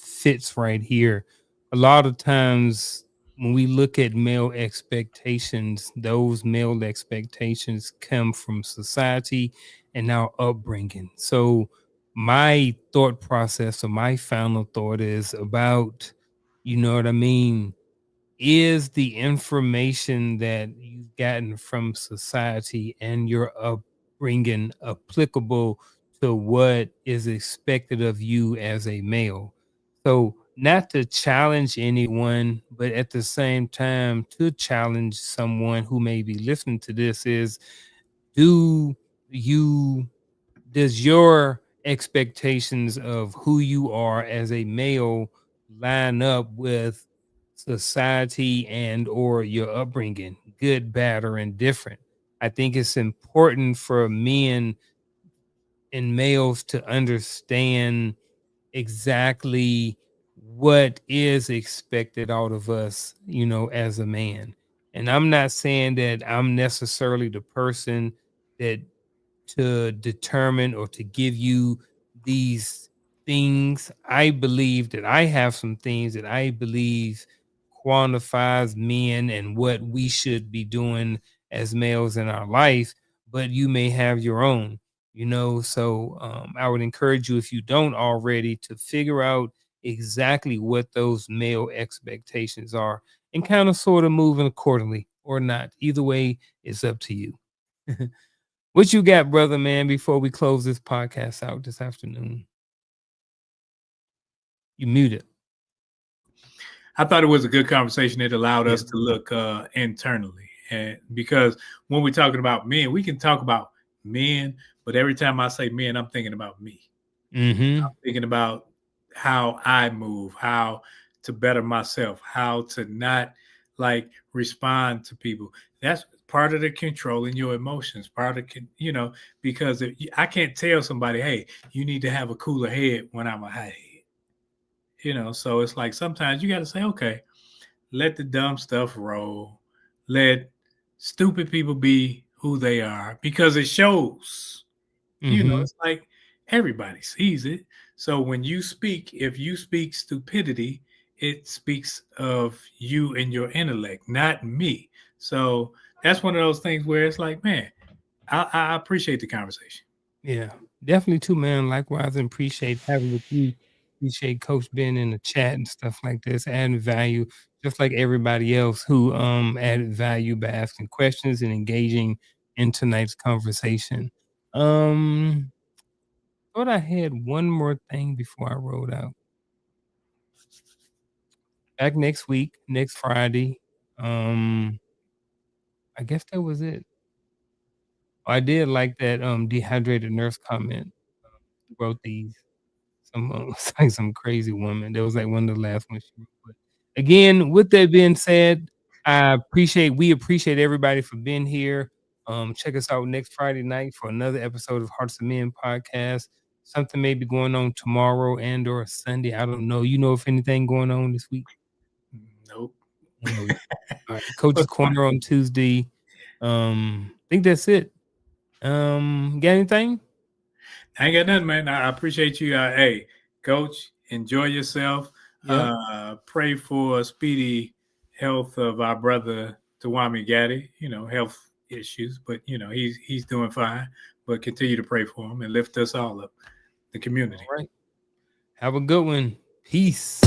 fits right here. A lot of times when we look at male expectations, those male expectations come from society and our upbringing. So my thought process, or my final thought, is about, you know what I mean, is the information that you've gotten from society and your upbringing applicable to what is expected of you as a male? So, not to challenge anyone, but at the same time, to challenge someone who may be listening to this is, do you does your expectations of who you are as a male line up with society and or your upbringing, good, bad, or indifferent? I think it's important for men and males to understand exactly what is expected out of us, as a man. And I'm not saying that I'm necessarily the person that to determine or to give you these things. I believe that I have some things that I believe quantifies men and what we should be doing as males in our life, but you may have your own, so I would encourage you, if you don't already, to figure out exactly what those male expectations are and kind of sort of moving accordingly or not. Either way, it's up to you. What you got, brother, man, before we close this podcast out this afternoon? You muted. I thought it was a good conversation. It allowed Yeah. us to look internally. And because when we're talking about men, we can talk about men, but every time I say men, I'm thinking about me. Mm-hmm. I'm thinking about how I move, how to better myself, how to not like respond to people. That's part of the controlling your emotions, part of, because I can't tell somebody, hey, you need to have a cooler head when I'm a high head. So it's like sometimes you got to say, okay, let the dumb stuff roll. Let stupid people be who they are, because it shows. Mm-hmm. It's like everybody sees it. So when you speak, if you speak stupidity, it speaks of you and your intellect, not me. So that's one of those things where it's like, man, I appreciate the conversation. Yeah, definitely too, man. Likewise, and appreciate having with you. Appreciate Coach Ben in the chat and stuff like this, adding value, just like everybody else who added value by asking questions and engaging in tonight's conversation. Thought I had one more thing before I rolled out. Back next week, next Friday. I guess that was it. I did like that dehydrated nurse comment. Who wrote these? It's like some crazy woman. That was like one of the last ones she wrote. But again, with that being said, we appreciate everybody for being here. Check us out next Friday night for another episode of Hearts of Men podcast. Something may be going on tomorrow and or Sunday. I don't know. You know if anything going on this week? Nope. No. All right. Coach's Corner on Tuesday. I think that's it. Got anything? I ain't got nothing, man. I appreciate you. Hey, Coach, enjoy yourself. Yep. Pray for speedy health of our brother Tawami Gaddy. Health issues, but he's doing fine. But continue to pray for him and lift us all up, the community. All right. Have a good one. Peace.